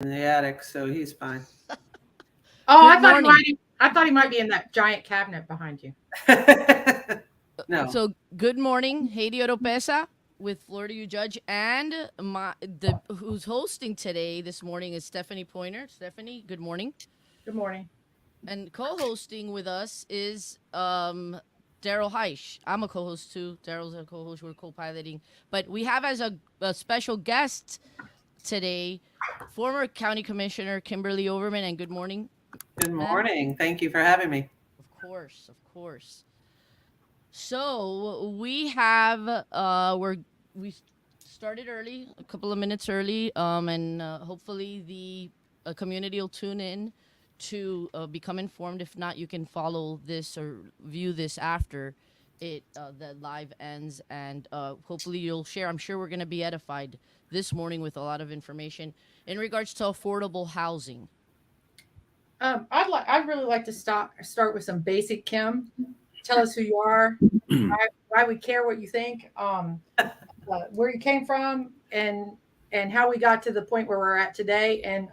in the attic, so he's fine. Oh, Good morning. I thought he might be in that giant cabinet behind you. No. So good morning, Haiti Oropesa with Florida You Judge, and the who's hosting today this morning is Stephanie Pointer. Stephanie, good morning. Good morning. And co-hosting with us is Daryl Heisch. I'm a co-host too. Daryl's a co-host. We're co-piloting, but we have as a special guest today former County Commissioner Kimberly Overman. And good morning, Good ma'am. morning. Thank you for having me. Of course, of course. So we started early, a couple of minutes early, and hopefully the community will tune in to become informed. If not, you can follow this or view this after it the live ends, and hopefully you'll share. I'm sure we're going to be edified this morning with a lot of information in regards to affordable housing. I'd really like to start with some basic, Kim. Tell us who you are, why we care what you think, where you came from, and how we got to the point where we're at today, and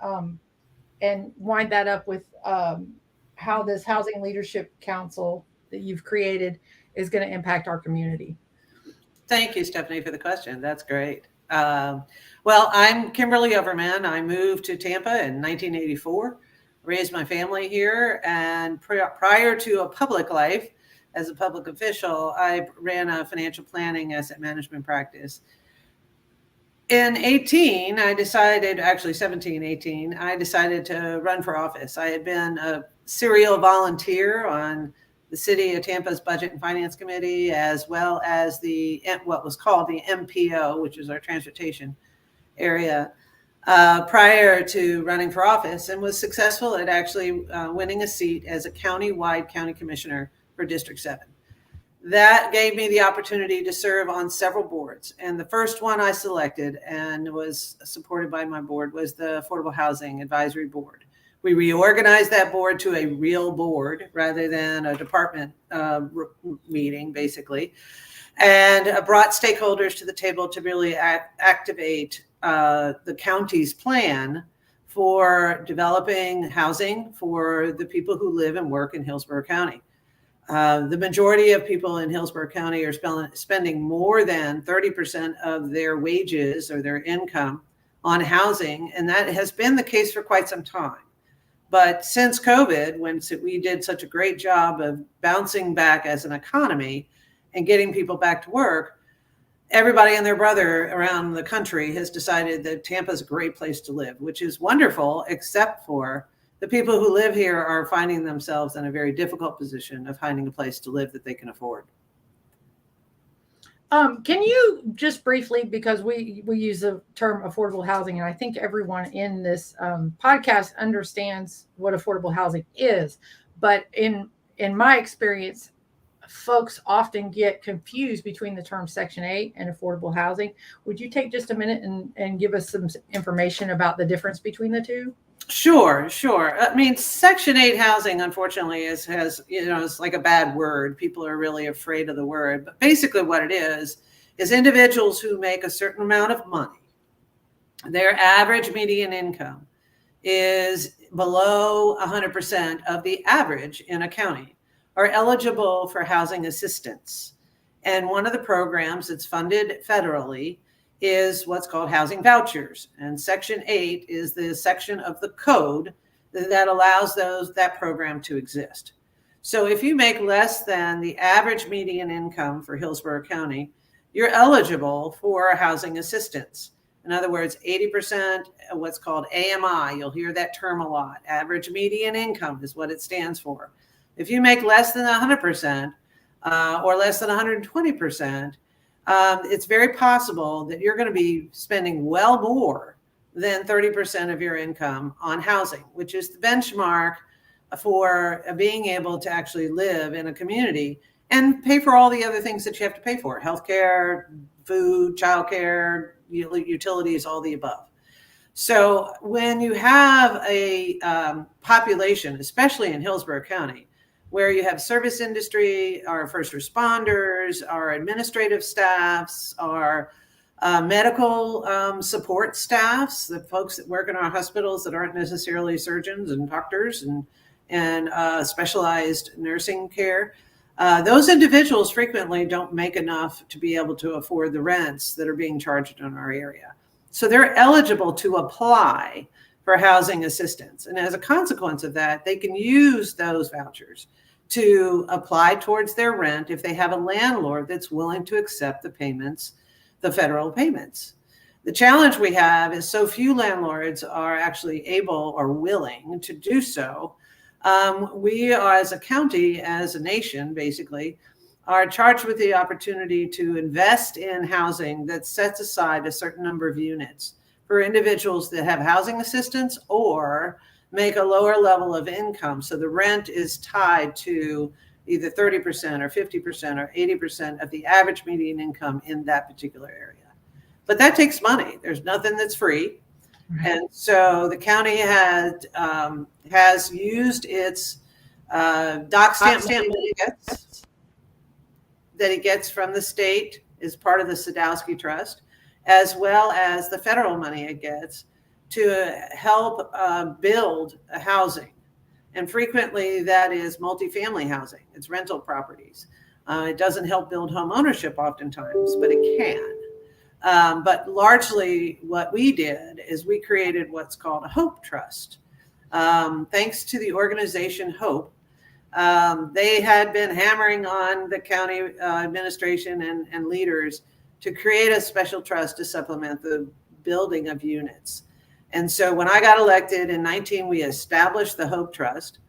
wind that up with how this Housing Leadership Council that you've created is going to impact our community. Thank you, Stephanie, for the question. That's great. Well, I'm Kimberly Overman. I moved to Tampa in 1984, raised my family here, and prior to a public life as a public official, I ran a financial planning asset management practice. In 18, I decided, actually 17, 18, I decided to run for office. I had been a serial volunteer on the City of Tampa's Budget and Finance Committee, as well as what was called the MPO, which is our transportation area, prior to running for office, and was successful at actually winning a seat as a county-wide county commissioner for District 7. That gave me the opportunity to serve on several boards. And the first one I selected and was supported by my board was the Affordable Housing Advisory Board. We reorganized that board to a real board rather than a department meeting, basically, and brought stakeholders to the table to really activate the county's plan for developing housing for the people who live and work in Hillsborough County. The majority of people in Hillsborough County are spending more than 30% of their wages or their income on housing, and that has been the case for quite some time. But since COVID, when we did such a great job of bouncing back as an economy and getting people back to work, everybody and their brother around the country has decided that Tampa is a great place to live, which is wonderful, except for the people who live here are finding themselves in a very difficult position of finding a place to live that they can afford. Can you just briefly, because we use the term affordable housing, and I think everyone in this podcast understands what affordable housing is, but in my experience, folks often get confused between the term Section 8 and affordable housing. Would you take just a minute and give us some information about the difference between the two? Sure. I mean, Section 8 housing, unfortunately, it's like a bad word. People are really afraid of the word. But basically what it is individuals who make a certain amount of money, their average median income is below 100% of the average in a county, are eligible for housing assistance. And one of the programs that's funded federally is what's called housing vouchers. And Section 8 is the section of the code that allows that program to exist. So if you make less than the average median income for Hillsborough County, you're eligible for housing assistance. In other words, 80% of what's called AMI, you'll hear that term a lot. Average median income is what it stands for. If you make less than 100% or less than 120%, it's very possible that you're going to be spending well more than 30% of your income on housing, which is the benchmark for being able to actually live in a community and pay for all the other things that you have to pay for: healthcare, food, childcare, utilities, all the above. So when you have a population, especially in Hillsborough County, where you have service industry, our first responders, our administrative staffs, our medical support staffs, the folks that work in our hospitals that aren't necessarily surgeons and doctors and specialized nursing care. Those individuals frequently don't make enough to be able to afford the rents that are being charged in our area. So they're eligible to apply for housing assistance. And as a consequence of that, they can use those vouchers to apply towards their rent if they have a landlord that's willing to accept the payments, the federal payments. The challenge we have is so few landlords are actually able or willing to do so. We are, as a county, as a nation, basically, are charged with the opportunity to invest in housing that sets aside a certain number of units for individuals that have housing assistance or make a lower level of income. So the rent is tied to either 30% or 50% or 80% of the average median income in that particular area. But that takes money. There's nothing that's free. Right. And so the county has used its dock stamp that it gets from the state as part of the Sadowski Trust, as well as the federal money it gets to help build housing. And frequently that is multifamily housing. It's rental properties. It doesn't help build home ownership oftentimes, but it can. But largely what we did is we created what's called a Hope Trust. Thanks to the organization Hope, they had been hammering on the county administration and leaders to create a special trust to supplement the building of units. And so when I got elected in 19, we established the Hope Trust,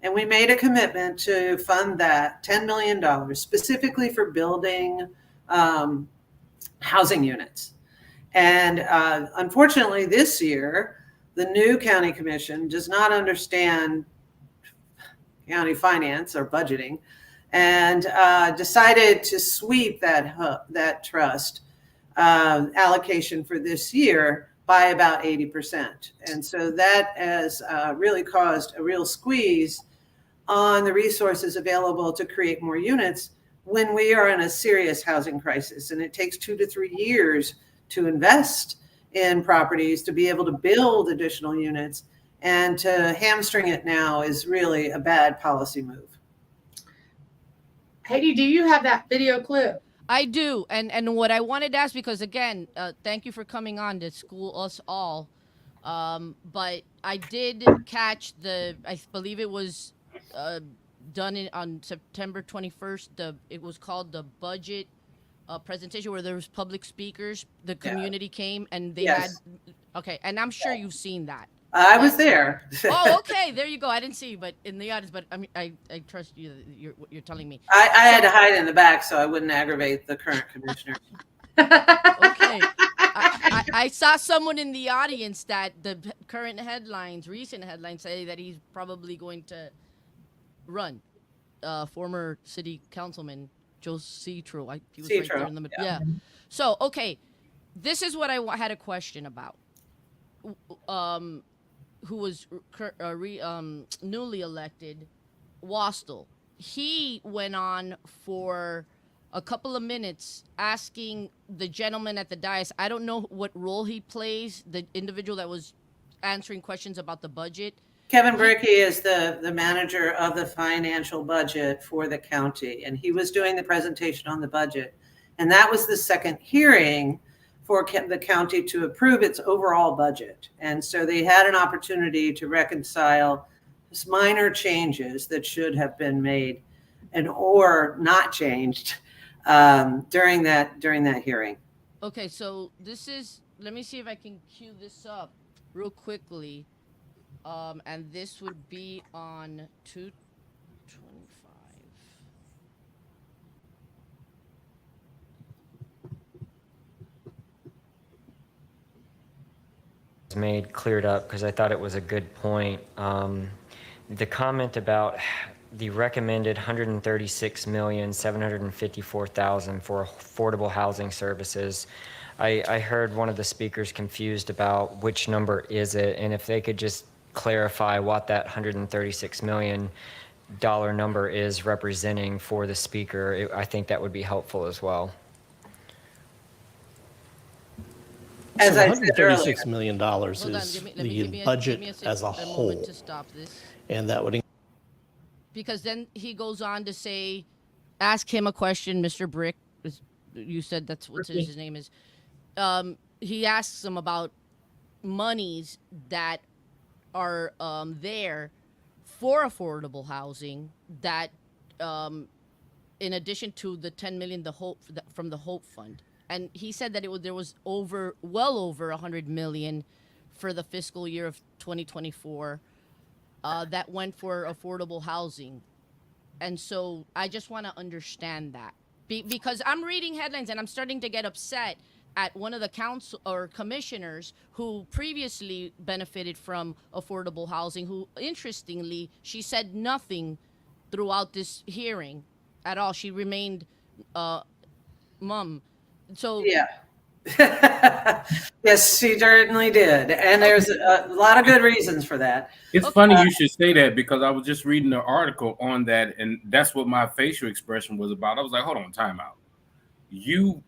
and we made a commitment to fund that $10 million specifically for building housing units. And unfortunately, this year, the new county commission does not understand county finance or budgeting, and decided to sweep that trust allocation for this year by about 80%. And so that has really caused a real squeeze on the resources available to create more units when we are in a serious housing crisis. And it takes 2 to 3 years to invest in properties to be able to build additional units. And to hamstring it now is really a bad policy move. Heidi, do you have that video clip? I do. And what I wanted to ask, because again, thank you for coming on to school us all. But I did catch I believe it was done on September 21st. It was called the budget presentation where there was public speakers. The community came and they had. Okay, and I'm sure you've seen that. I was there. Oh, okay. There you go. I didn't see you, but in the audience. But I mean, I trust you. You're telling me. I had to hide in the back so I wouldn't aggravate the current commissioner. Okay. I saw someone in the audience that the recent headlines say that he's probably going to run. Former city councilman Joe Citro. He was right there in the middle. Yeah. So, okay. This is what I had a question about. Who was newly elected, Wastel. He went on for a couple of minutes asking the gentleman at the dais, I don't know what role he plays, the individual that was answering questions about the budget. Kevin Brickey is the manager of the financial budget for the county, and he was doing the presentation on the budget. And that was the second hearing for the county to approve its overall budget. And so they had an opportunity to reconcile minor changes that should have been made or not changed during that hearing. Okay, so let me see if I can cue this up real quickly. And this would be on 225. Made cleared up because I thought it was a good point. The comment about the recommended $136,754,000 for affordable housing services. I heard one of the speakers confused about which number is it, and if they could just clarify what that $136 million number is representing for the speaker, I think that would be helpful as well. As So I said earlier. $136 million Hold on, is give the me budget a as a moment whole, to stop this. and that would Because then he goes on to say, ask him a question, Mr. Brick. You said that's what his name is. He asks him about monies that are there for affordable housing that in addition to the 10 million from the Hope Fund. And he said that there was well over 100 million for the fiscal year of 2024 that went for affordable housing. And so I just want to understand that because I'm reading headlines and I'm starting to get upset at one of the council or commissioners who previously benefited from affordable housing, who interestingly, she said nothing throughout this hearing at all. She remained mum. So Yeah. Yes, she certainly did. And there's a lot of good reasons for that. It's funny you should say that because I was just reading the article on that, and that's what my facial expression was about. I was like, hold on, time out. You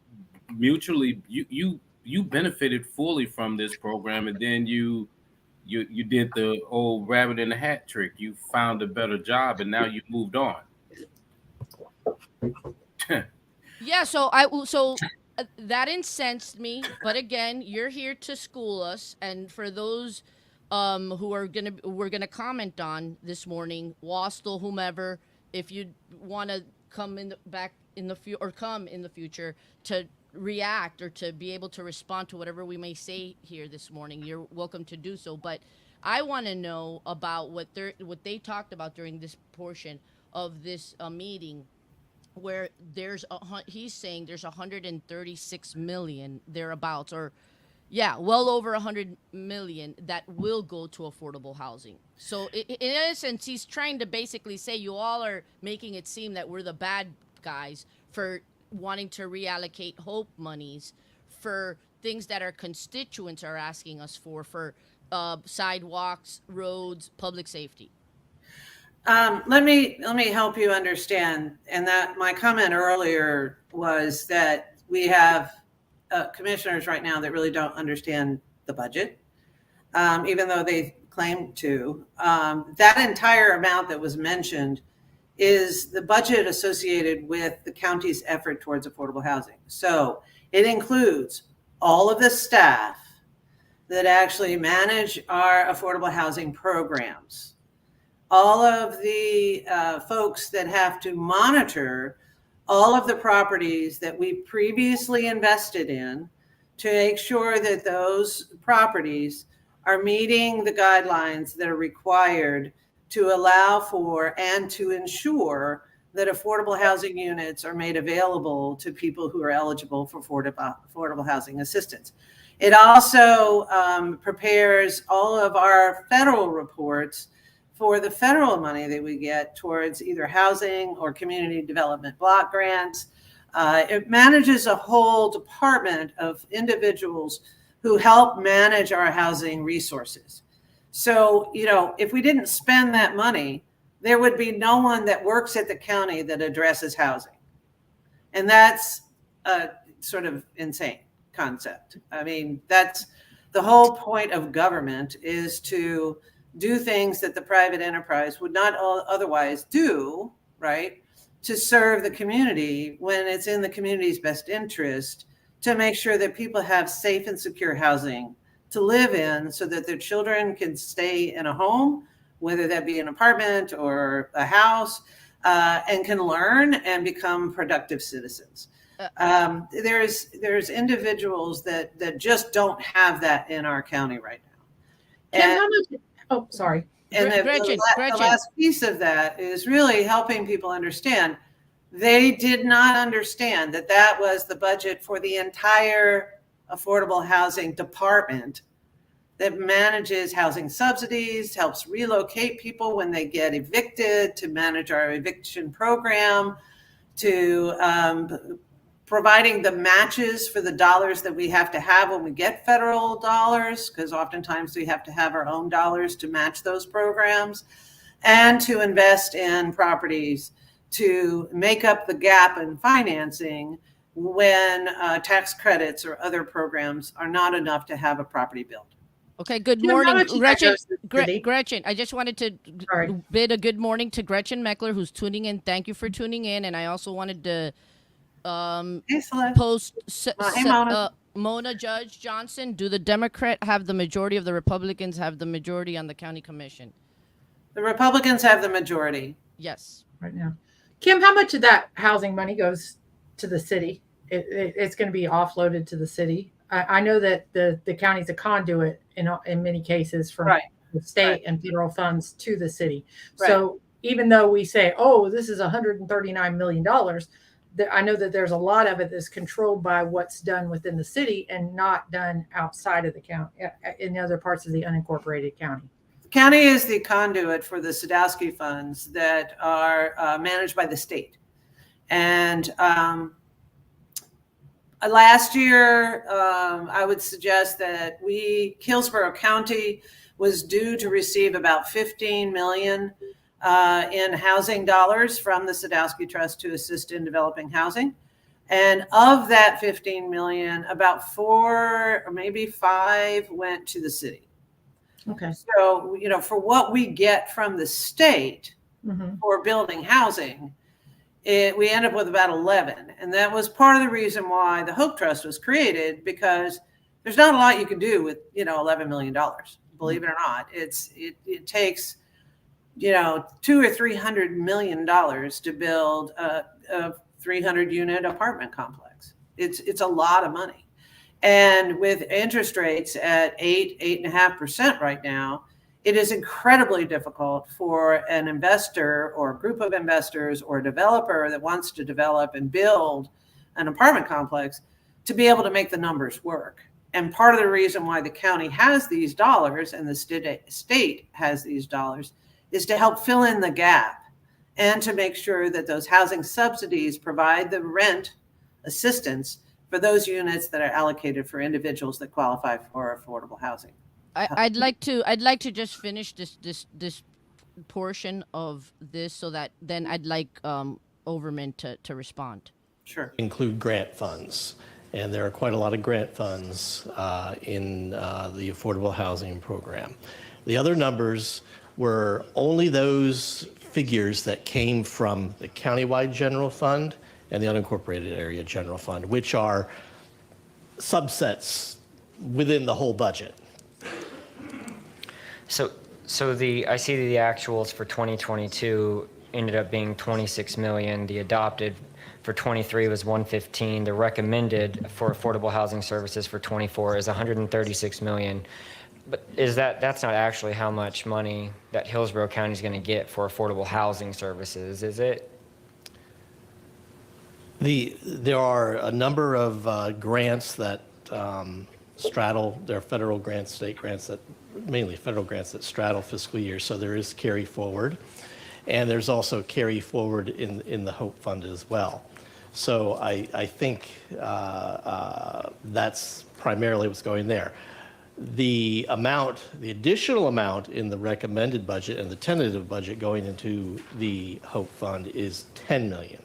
mutually you benefited fully from this program, and then you did the old rabbit in the hat trick. You found a better job, and now you moved on. yeah, so that incensed me, but again, you're here to school us, and for those who we're gonna comment on this morning, Wastel, whomever, if you want to come back in the future to react or to be able to respond to whatever we may say here this morning, you're welcome to do so. But I want to know about what they talked about during this portion of this meeting, where he's saying there's 136 million thereabouts, or well over 100 million that will go to affordable housing. So in essence, he's trying to basically say you all are making it seem that we're the bad guys for wanting to reallocate HOPE monies for things that our constituents are asking us for sidewalks, roads, public safety. Let me help you understand. And that my comment earlier was that we have commissioners right now that really don't understand the budget, even though they claim to. That entire amount that was mentioned is the budget associated with the county's effort towards affordable housing. So it includes all of the staff that actually manage our affordable housing programs, all of the folks that have to monitor all of the properties that we previously invested in to make sure that those properties are meeting the guidelines that are required to allow for and to ensure that affordable housing units are made available to people who are eligible for affordable housing assistance. It also prepares all of our federal reports for the federal money that we get towards either housing or community development block grants. It manages a whole department of individuals who help manage our housing resources. So, if we didn't spend that money, there would be no one that works at the county that addresses housing. And that's a sort of insane concept. I mean, that's the whole point of government, is to do things that the private enterprise would not otherwise do, right? To serve the community when it's in the community's best interest, to make sure that people have safe and secure housing to live in so that their children can stay in a home, whether that be an apartment or a house, and can learn and become productive citizens. There's individuals that just don't have that in our county right now. Kim, how much? Oh, sorry. And Gretchen. The last piece of that is really helping people understand. They did not understand that was the budget for the entire affordable housing department that manages housing subsidies, helps relocate people when they get evicted, to manage our eviction program, to providing the matches for the dollars that we have to have when we get federal dollars, because oftentimes we have to have our own dollars to match those programs, and to invest in properties to make up the gap in financing when tax credits or other programs are not enough to have a property built. Okay, good Kim, how morning, much of that Gretchen. goes to the city? Gretchen, I just wanted to Sorry. bid a good morning to Gretchen Meckler, who's tuning in. Thank you for tuning in. And I also wanted to Hey, Celeste. post Hey, Mona. Mona Judge Johnson. Do the Democrat have the majority of the Republicans have the majority on the county commission? The Republicans have the majority. Yes. Right now. Kim, how much of that housing money goes to the city? It's going to be offloaded to the city. I know that the county's a conduit in many cases from Right. the state Right. and federal funds to the city. Right. So even though we say, oh, this is $139 million, I know that there's a lot of it that's controlled by what's done within the city and not done outside of the county, in other parts of the unincorporated county. County is the conduit for the Sadowski funds that are managed by the state. And last year, I would suggest that Hillsborough County was due to receive about $15 million in housing dollars from the Sadowski Trust to assist in developing housing. And of that 15 million, about 4 or maybe 5 went to the city. Okay. So, for what we get from the state for building housing, we end up with about 11. And that was part of the reason why the Hope Trust was created, because there's not a lot you can do with, $11 million, believe it or not. It takes, $200 or $300 million to build a 300 unit apartment complex. It's a lot of money. And with interest rates at 8.5% right now, it is incredibly difficult for an investor or a group of investors or a developer that wants to develop and build an apartment complex to be able to make the numbers work. And part of the reason why the county has these dollars and the state has these dollars is to help fill in the gap and to make sure that those housing subsidies provide the rent assistance for those units that are allocated for individuals that qualify for affordable housing. I'd like to just finish this portion of this, so that then I'd like Overman to respond. Sure. Include grant funds. And there are quite a lot of grant funds in the affordable housing program. The other numbers were only those figures that came from the countywide general fund and the unincorporated area general fund, which are subsets within the whole budget. So I see the actuals for 2022 ended up being 26 million. The adopted for 23 was 115. The recommended for affordable housing services for 24 is 136 million. But that's not actually how much money that Hillsborough County is going to get for affordable housing services, is it? There are a number of grants that straddle. There are federal grants, state grants, mainly federal grants that straddle fiscal years. So there is carry forward, and there's also carry forward in the Hope Fund as well. So I think that's primarily what's going there. The additional amount in the recommended budget and the tentative budget going into the Hope Fund is 10 million.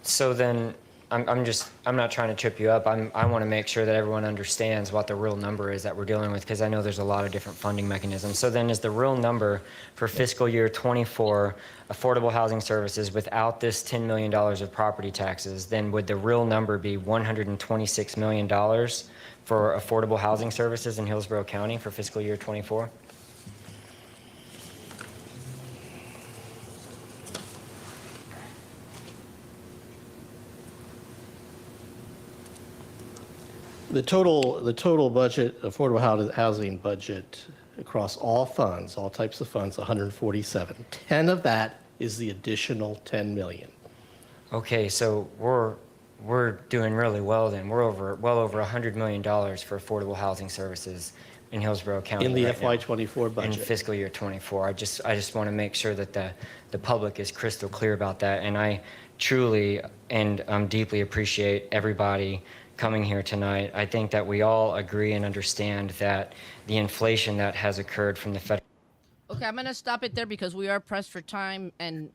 So then I'm not trying to trip you up. I want to make sure that everyone understands what the real number is that we're dealing with, because I know there's a lot of different funding mechanisms. So then is the real number for fiscal year 24 affordable housing services without this $10 million of property taxes, then would the real number be $126 million for affordable housing services in Hillsborough County for fiscal year 24? The total budget, affordable housing budget across all funds, all types of funds, 147. 10 of that is the additional 10 million. Okay, so we're doing really well then. We're well over $100 million for affordable housing services in Hillsborough County In the right now. FY24 In budget. fiscal year 24. I just want to make sure that the public is crystal clear about that. And I truly and deeply appreciate everybody coming here tonight. I think that we all agree and understand that the inflation that has occurred from the federal. Okay, I'm going to stop it there because we are pressed for time, and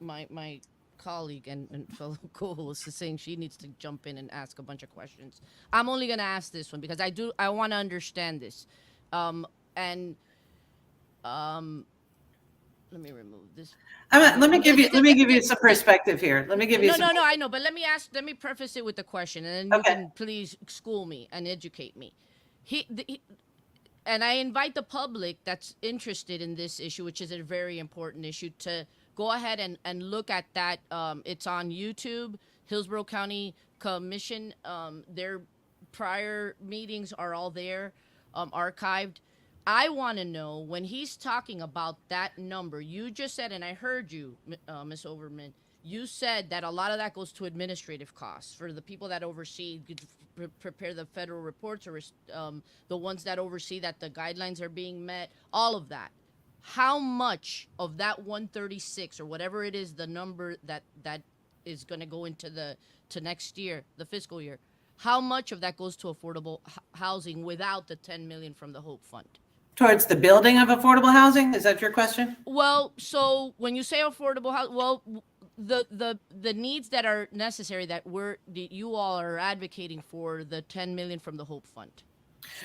my colleague and fellow co-host is saying she needs to jump in and ask a bunch of questions. I'm only gonna ask this one because I want to understand this, and let me remove this. Let me give you some perspective here. Let me give you No, some. no, I know, but let me preface it with the question, and then you Okay. can please school me and educate me. And I invite the public that's interested in this issue, which is a very important issue, to go ahead and look at that. It's on YouTube, Hillsborough County Commission. Their prior meetings are all there, archived. I want to know, when he's talking about that number, you just said, and I heard you, Ms. Overman, you said that a lot of that goes to administrative costs for the people that oversee, prepare the federal reports, or the ones that oversee that the guidelines are being met, all of that. How much of that 136 or whatever it is, the number that is going to go into to next year, the fiscal year, how much of that goes to affordable housing without the 10 million from the Hope Fund? Towards the building of affordable housing? Is that your question? Well, so when you say affordable housing, well, the needs that are necessary that you all are advocating for, the 10 million from the Hope Fund,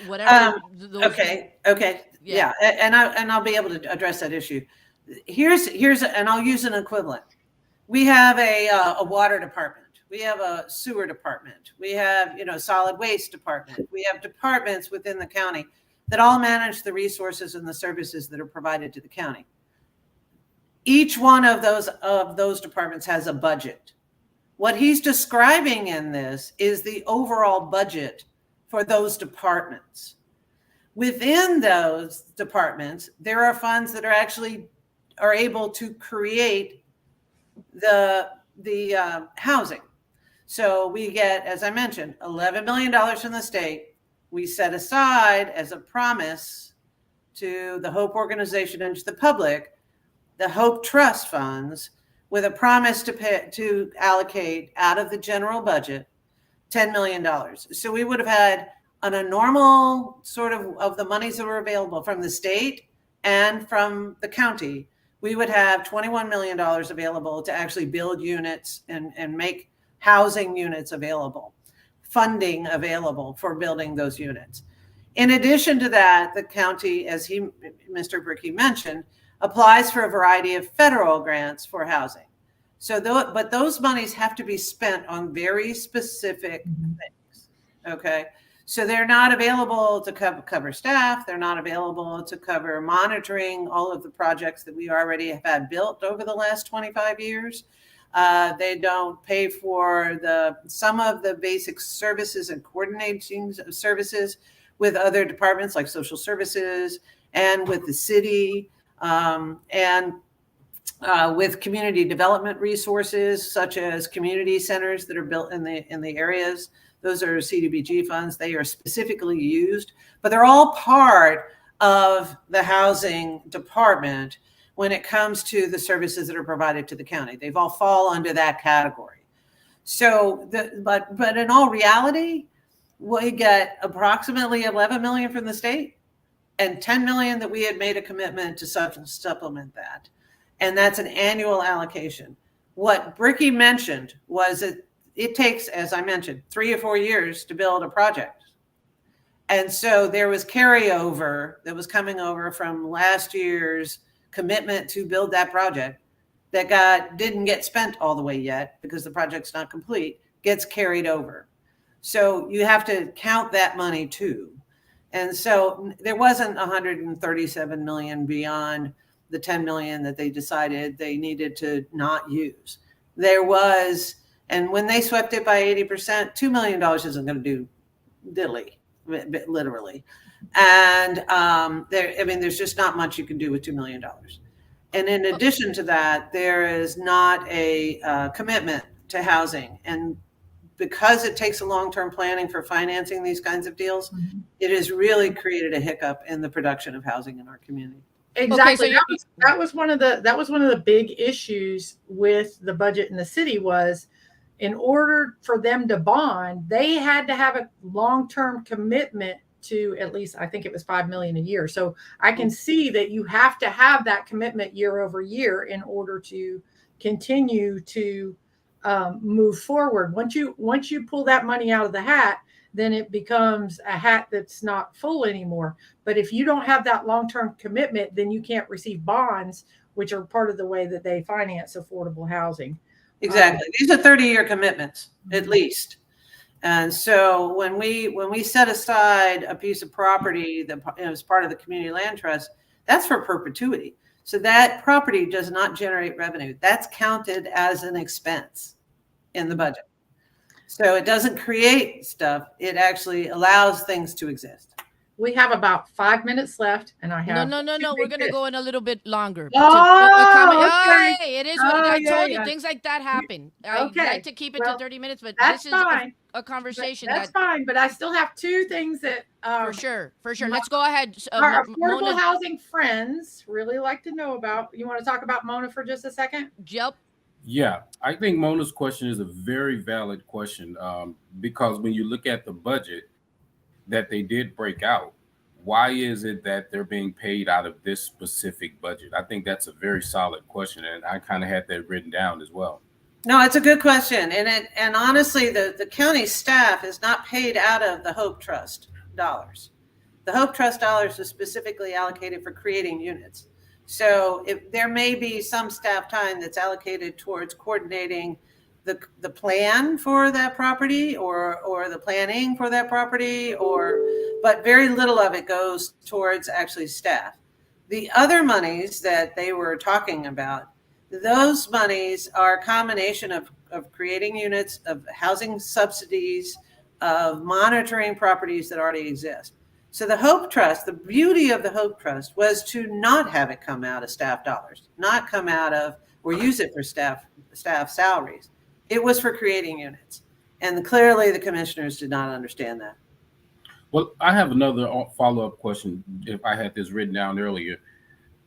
whatever. Okay. Yeah. And I'll be able to address that issue. Here's and I'll use an equivalent. We have a water department. We have a sewer department. We have, solid waste department. We have departments within the county that all manage the resources and the services that are provided to the county. Each one of those departments has a budget. What he's describing in this is the overall budget for those departments. Within those departments, there are funds that are able to create the housing. So we get, as I mentioned, $11 million from the state. We set aside as a promise to the Hope Organization and to the public, the Hope Trust funds, with a promise to allocate out of the general budget $10 million. So we would have had, on a normal sort of the monies that were available from the state and from the county, we would have $21 million available to actually build units and make housing units available, funding available for building those units. In addition to that, the county, as Mr. Bricky mentioned, applies for a variety of federal grants for housing. But those monies have to be spent on very specific things. Okay. So they're not available to cover staff. They're not available to cover monitoring all of the projects that we already have had built over the last 25 years. They don't pay for some of the basic services and coordinating services with other departments like social services and with the city, and with community development resources such as community centers that are built in the areas. Those are CDBG funds. They are specifically used, but they're all part of the housing department when it comes to the services that are provided to the county. They've all fall under that category. So, but in all reality, we get approximately 11 million from the state and 10 million that we had made a commitment to supplement that. And that's an annual allocation. What Bricky mentioned was that it takes, as I mentioned, 3 or 4 years to build a project. And so there was carryover that was coming over from last year's commitment to build that project that didn't get spent all the way yet because the project's not complete, gets carried over. So you have to count that money too. And so there wasn't 137 million beyond the 10 million that they decided they needed to not use. There was, and when they swept it by 80%, $2 million isn't going to do diddly, literally. And there's just not much you can do with $2 million. And in addition to that, there is not a commitment to housing. And because it takes a long-term planning for financing these kinds of deals, it has really created a hiccup in the production of housing in our community. Exactly. Okay, so that was one of the big issues with the budget in the city was, in order for them to bond, they had to have a long-term commitment to at least, I think it was 5 million a year. So I can see that you have to have that commitment year over year in order to continue to move forward. Once you pull that money out of the hat, then it becomes a hat that's not full anymore. But if you don't have that long-term commitment, then you can't receive bonds, which are part of the way that they finance affordable housing. Exactly. These are 30-year commitments, at least. And so when we set aside a piece of property that is part of the community land trust, that's for perpetuity. So that property does not generate revenue. That's counted as an expense in the budget. So it doesn't create stuff. It actually allows things to exist. We have about 5 minutes left, and I have No. We're gonna go in a little bit longer. Oh, okay. It is what Oh, I yeah, told you. yeah. Things like that happen. I Okay. like to keep it Well, to 30 minutes, but that's this is fine. a conversation That's that fine, but I still have two things that for sure. Let's go ahead. our affordable Mona, housing friends really like to know about. You want to talk about Mona for just a second? Yep. Yeah, I think Mona's question is a very valid question, because when you look at the budget that they did break out, why is it that they're being paid out of this specific budget? I think that's a very solid question, and I kind of had that written down as well. No, it's a good question. And honestly, the county staff is not paid out of the Hope Trust dollars. The Hope Trust dollars is specifically allocated for creating units. So if there may be some staff time that's allocated towards coordinating the plan for that property or the planning for that property, but very little of it goes towards actually staff. The other monies that they were talking about, those monies are a combination of creating units, of housing subsidies, of monitoring properties that already exist. So the Hope Trust, the beauty of the Hope Trust was to not have it come out of staff dollars, not come out of or use it for staff salaries. It was for creating units. And clearly the commissioners did not understand that. Well, I have another follow-up question. If I had this written down earlier,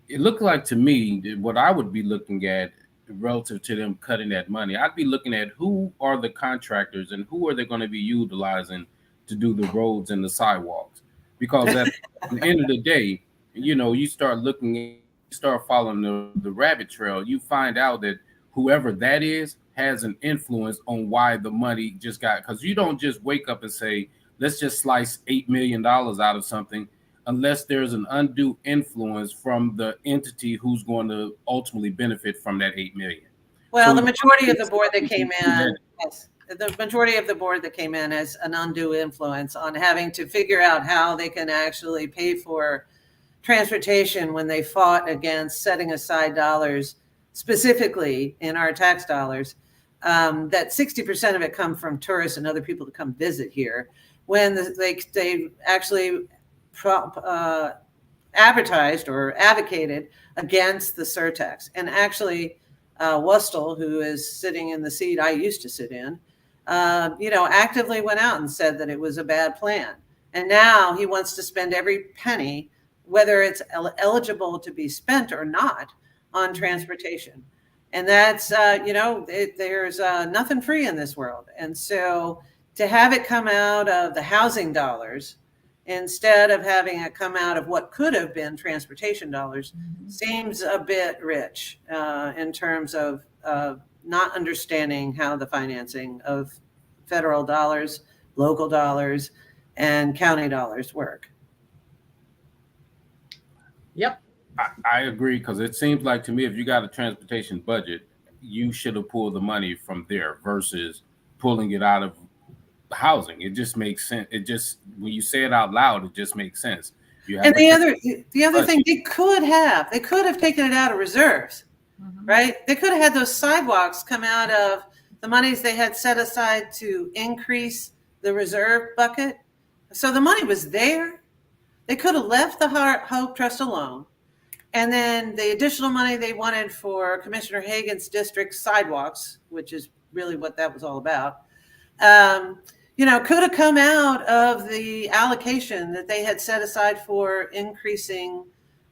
it looked like to me that what I would be looking at relative to them cutting that money, I'd be looking at who are the contractors and who are they going to be utilizing to do the roads and the sidewalks. Because at the end of the day, you start following the rabbit trail, you find out that whoever that is has an influence on why the money just got, because you don't just wake up and say, let's just slice $8 million out of something, unless there's an undue influence from the entity who's going to ultimately benefit from that $8 million. Well, So the majority of the board that came in, yes, the majority of the board that came in has an undue influence on having to figure out how they can actually pay for transportation when they fought against setting aside dollars, specifically in our tax dollars, that 60% of it come from tourists and other people to come visit here, when they actually advertised or advocated against the surtax. And actually, Wustel, who is sitting in the seat I used to sit in, actively went out and said that it was a bad plan. And now he wants to spend every penny, whether it's eligible to be spent or not, on transportation. And that's, there's nothing free in this world. And so to have it come out of the housing dollars instead of having it come out of what could have been transportation dollars seems a bit rich in terms of not understanding how the financing of federal dollars, local dollars, and county dollars work. Yep. I agree, because it seems like to me, if you got a transportation budget, you should have pulled the money from there versus pulling it out of housing. It just makes sense. When you say it out loud, it just makes sense. And the other thing, they could have taken it out of reserves, right? They could have had those sidewalks come out of the monies they had set aside to increase the reserve bucket. So the money was there. They could have left the Hope Trust alone. And then the additional money they wanted for Commissioner Hagan's district sidewalks, which is really what that was all about, could have come out of the allocation that they had set aside for increasing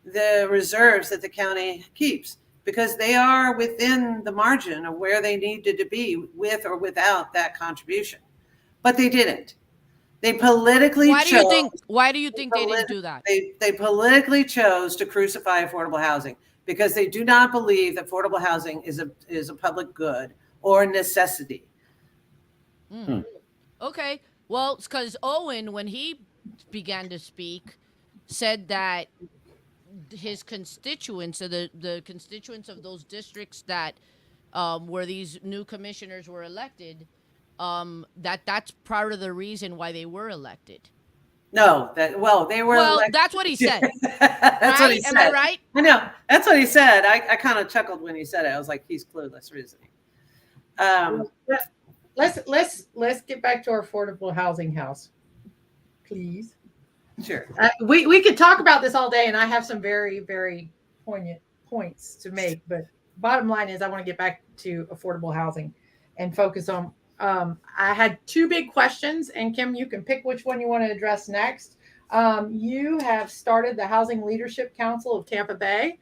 the reserves that the county keeps, because they are within the margin of where they needed to be with or without that contribution. But they didn't. They politically chose. Why do you think they didn't do that? They politically chose to crucify affordable housing because they do not believe that affordable housing is a public good or necessity. Okay. Well, it's because Owen, when he began to speak, said that his constituents, or the constituents of those districts that where these new commissioners were elected, that's part of the reason why they were elected. No, they were Well, elected. that's what he said. That's what he Right? said. Am I right? I know. That's what he said. I kind of chuckled when he said it. I was like, he's clueless reasoning. Let's get back to our affordable housing house, please. Sure. We could talk about this all day, and I have some very, very poignant points to make. But bottom line is, I want to get back to affordable housing and focus on. I had two big questions, and Kim, you can pick which one you want to address next. You have started the Housing Leadership Council of Tampa Bay,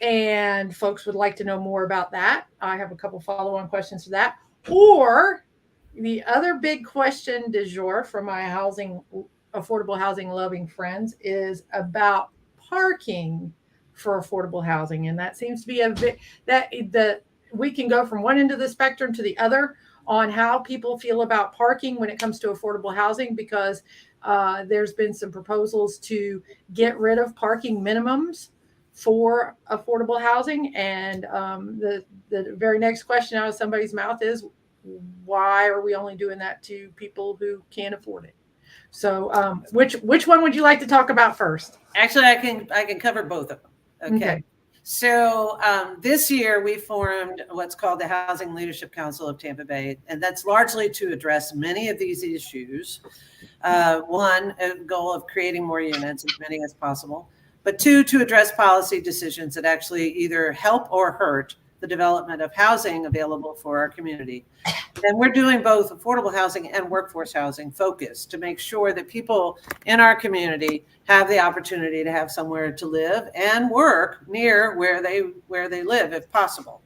and folks would like to know more about that. I have a couple follow-on questions to that. Or the other big question du jour from my affordable housing loving friends is about parking for affordable housing, and that seems to be we can go from one end of the spectrum to the other on how people feel about parking when it comes to affordable housing, because there's been some proposals to get rid of parking minimums for affordable housing. And the very next question out of somebody's mouth is, why are we only doing that to people who can't afford it? So which one would you like to talk about first? Actually, I can cover both of them. Okay. So this year we formed what's called the Housing Leadership Council of Tampa Bay, and that's largely to address many of these issues. One, a goal of creating more units, as many as possible, but two, to address policy decisions that actually either help or hurt the development of housing available for our community. And we're doing both affordable housing and workforce housing focus to make sure that people in our community have the opportunity to have somewhere to live and work near where they live, if possible.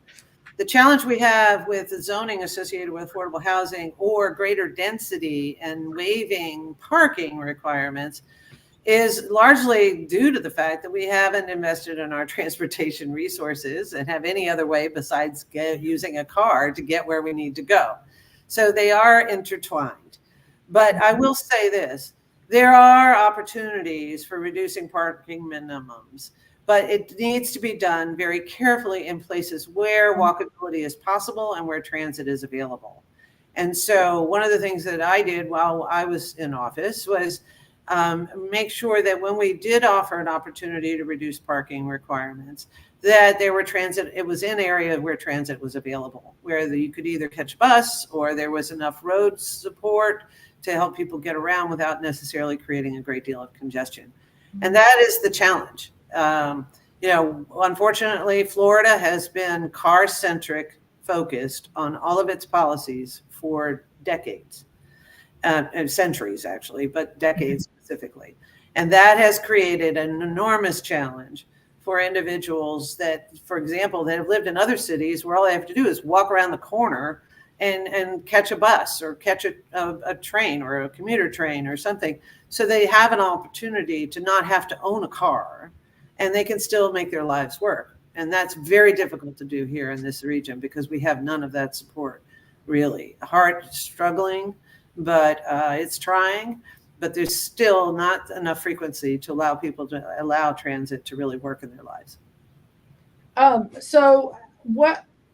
The challenge we have with the zoning associated with affordable housing or greater density and waiving parking requirements is largely due to the fact that we haven't invested in our transportation resources and have any other way besides using a car to get where we need to go. So they are intertwined. But I will say this, there are opportunities for reducing parking minimums, but it needs to be done very carefully in places where walkability is possible and where transit is available. And so one of the things that I did while I was in office was make sure that when we did offer an opportunity to reduce parking requirements, that there were it was in area where transit was available, where you could either catch a bus or there was enough road support to help people get around without necessarily creating a great deal of congestion. And that is the challenge. Unfortunately, Florida has been car-centric focused on all of its policies for decades. And centuries actually, but decades specifically. And that has created an enormous challenge for individuals that, for example, that have lived in other cities where all they have to do is walk around the corner and catch a bus or catch a train or a commuter train or something. So they have an opportunity to not have to own a car and they can still make their lives work. And that's very difficult to do here in this region because we have none of that support, really. Hard struggling, but it's trying, but there's still not enough frequency to allow people to allow transit to really work in their lives. So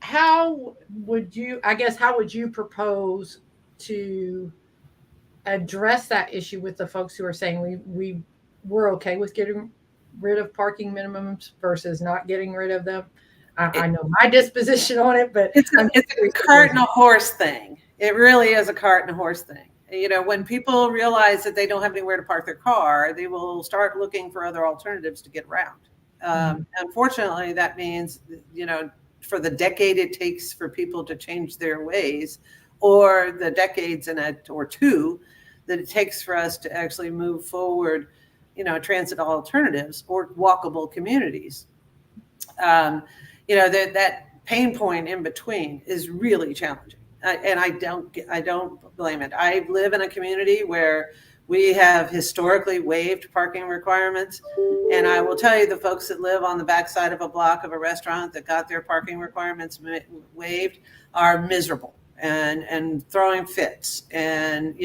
how would you propose to address that issue with the folks who are saying we're okay with getting rid of parking minimums versus not getting rid of them? I know my disposition on it, but it's a cart and a horse thing. It really is a cart and a horse thing. When people realize that they don't have anywhere to park their car, they will start looking for other alternatives to get around. Unfortunately, that means, for the decade it takes for people to change their ways, or the decades or two that it takes for us to actually move forward, transit alternatives or walkable communities. That pain point in between is really challenging. And I don't blame it. I live in a community where We have historically waived parking requirements. And I will tell you, the folks that live on the backside of a block of a restaurant that got their parking requirements waived are miserable and throwing fits and,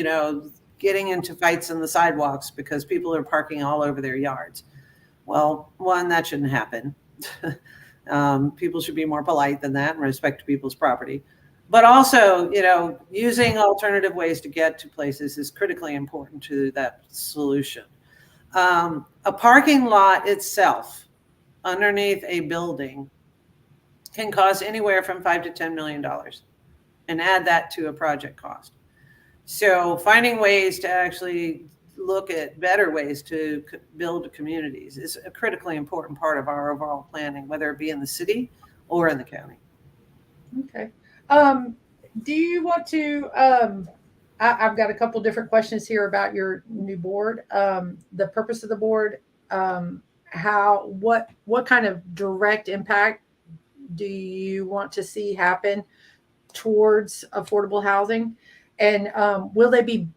getting into fights on the sidewalks because people are parking all over their yards. Well, one, that shouldn't happen. People should be more polite than that and respect people's property. But also, using alternative ways to get to places is critically important to that solution. A parking lot itself underneath a building can cost anywhere from $5 to $10 million, and add that to a project cost. So finding ways to actually look at better ways to build communities is a critically important part of our overall planning, whether it be in the city or in the county. Okay. Do you want to, I've got a couple different questions here about your new board. The purpose of the board, what kind of direct impact do you want to see happen towards affordable housing? And will they be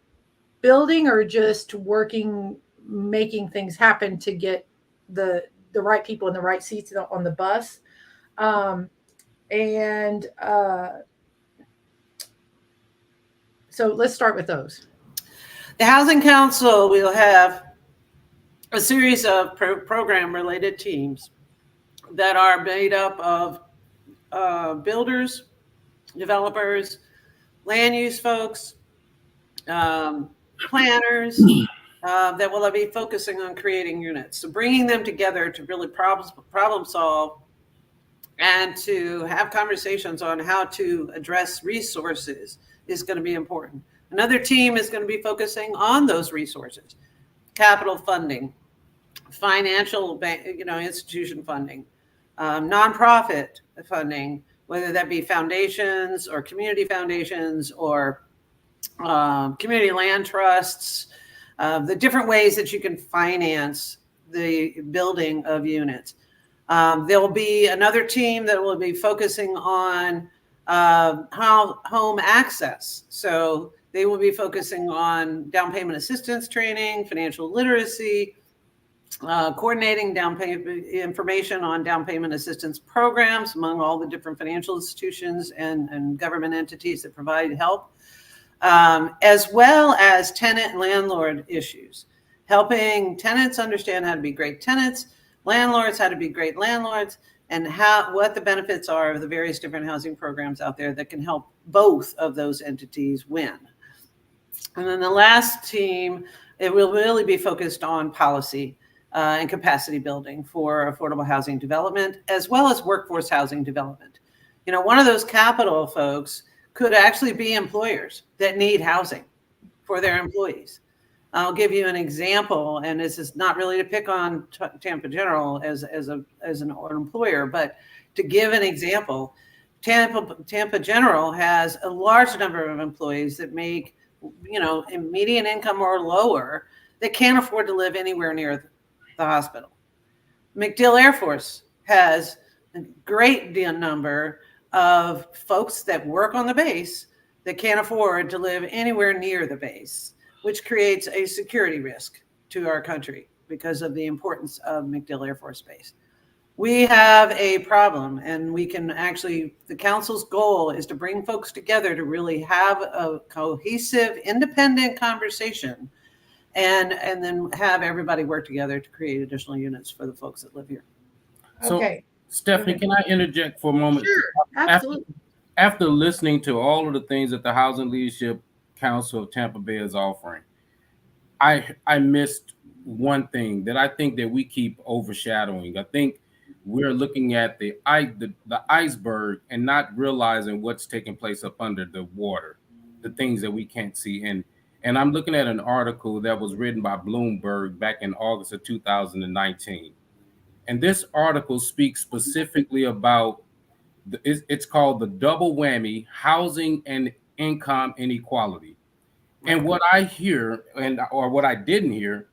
building or just working, making things happen to get the right people in the right seats on the bus? So let's start with those. The Housing Council will have a series of program-related teams that are made up of builders, developers, land use folks, planners, that will be focusing on creating units. So bringing them together to really problem solve and to have conversations on how to address resources is going to be important. Another team is going to be focusing on those resources: capital funding, financial, institution funding, nonprofit funding, whether that be foundations or community foundations or community land trusts, the different ways that you can finance the building of units. There will be another team that will be focusing on home access. So they will be focusing on down payment assistance training, financial literacy, coordinating down payment information on down payment assistance programs among all the different financial institutions and government entities that provide help, as well as tenant and landlord issues, helping tenants understand how to be great tenants, landlords how to be great landlords, and what the benefits are of the various different housing programs out there that can help both of those entities win. And then the last team, it will really be focused on policy and capacity building for affordable housing development, as well as workforce housing development. One of those capital folks could actually be employers that need housing for their employees. I'll give you an example, and this is not really to pick on Tampa General as an employer, but to give an example, Tampa General has a large number of employees that make, median income or lower that can't afford to live anywhere near the hospital. MacDill Air Force has a great number of folks that work on the base that can't afford to live anywhere near the base, which creates a security risk to our country because of the importance of MacDill Air Force Base. We have a problem, and the council's goal is to bring folks together to really have a cohesive, independent conversation and then have everybody work together to create additional units for the folks that live here. So, Okay. Stephanie, can I interject for a moment? Sure, absolutely. After listening to all of the things that the Housing Leadership Council of Tampa Bay is offering, I missed one thing that I think that we keep overshadowing. I think we're looking at the iceberg and not realizing what's taking place up under the water, the things that we can't see. And I'm looking at an article that was written by Bloomberg back in August of 2019. And this article speaks specifically about, it's called the double whammy, housing and income inequality. And what I hear, or what I didn't hear,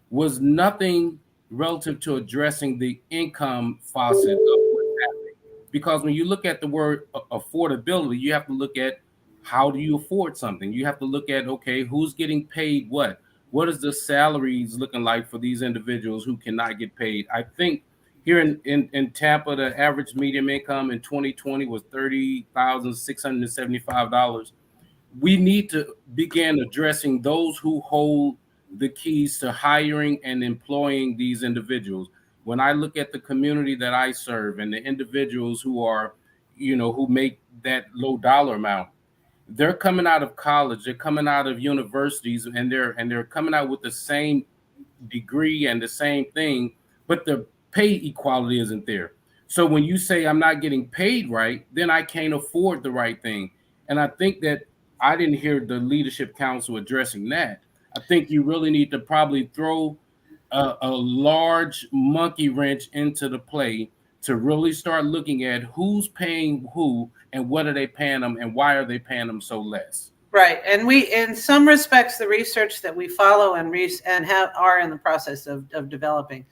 was nothing relative to addressing the income faucet of what's happening. Because when you look at the word affordability, you have to look at how do you afford something. You have to look at, okay, who's getting paid what What is the salaries looking like for these individuals who cannot get paid? I think here in Tampa, the average median income in 2020 was $30,675. We need to begin addressing those who hold the keys to hiring and employing these individuals. When I look at the community that I serve and the individuals who are, who make that low dollar amount, they're coming out of college, they're coming out of universities, and they're coming out with the same degree and the same thing, but the pay equality isn't there. So when you say I'm not getting paid right, then I can't afford the right thing. And I think that I didn't hear the leadership council addressing that. I think you really need to probably throw a large monkey wrench into the play to really start looking at who's paying who and what are they paying them and why are they paying them so less. Right. And we, in some respects, the research that we follow and are in the process of developing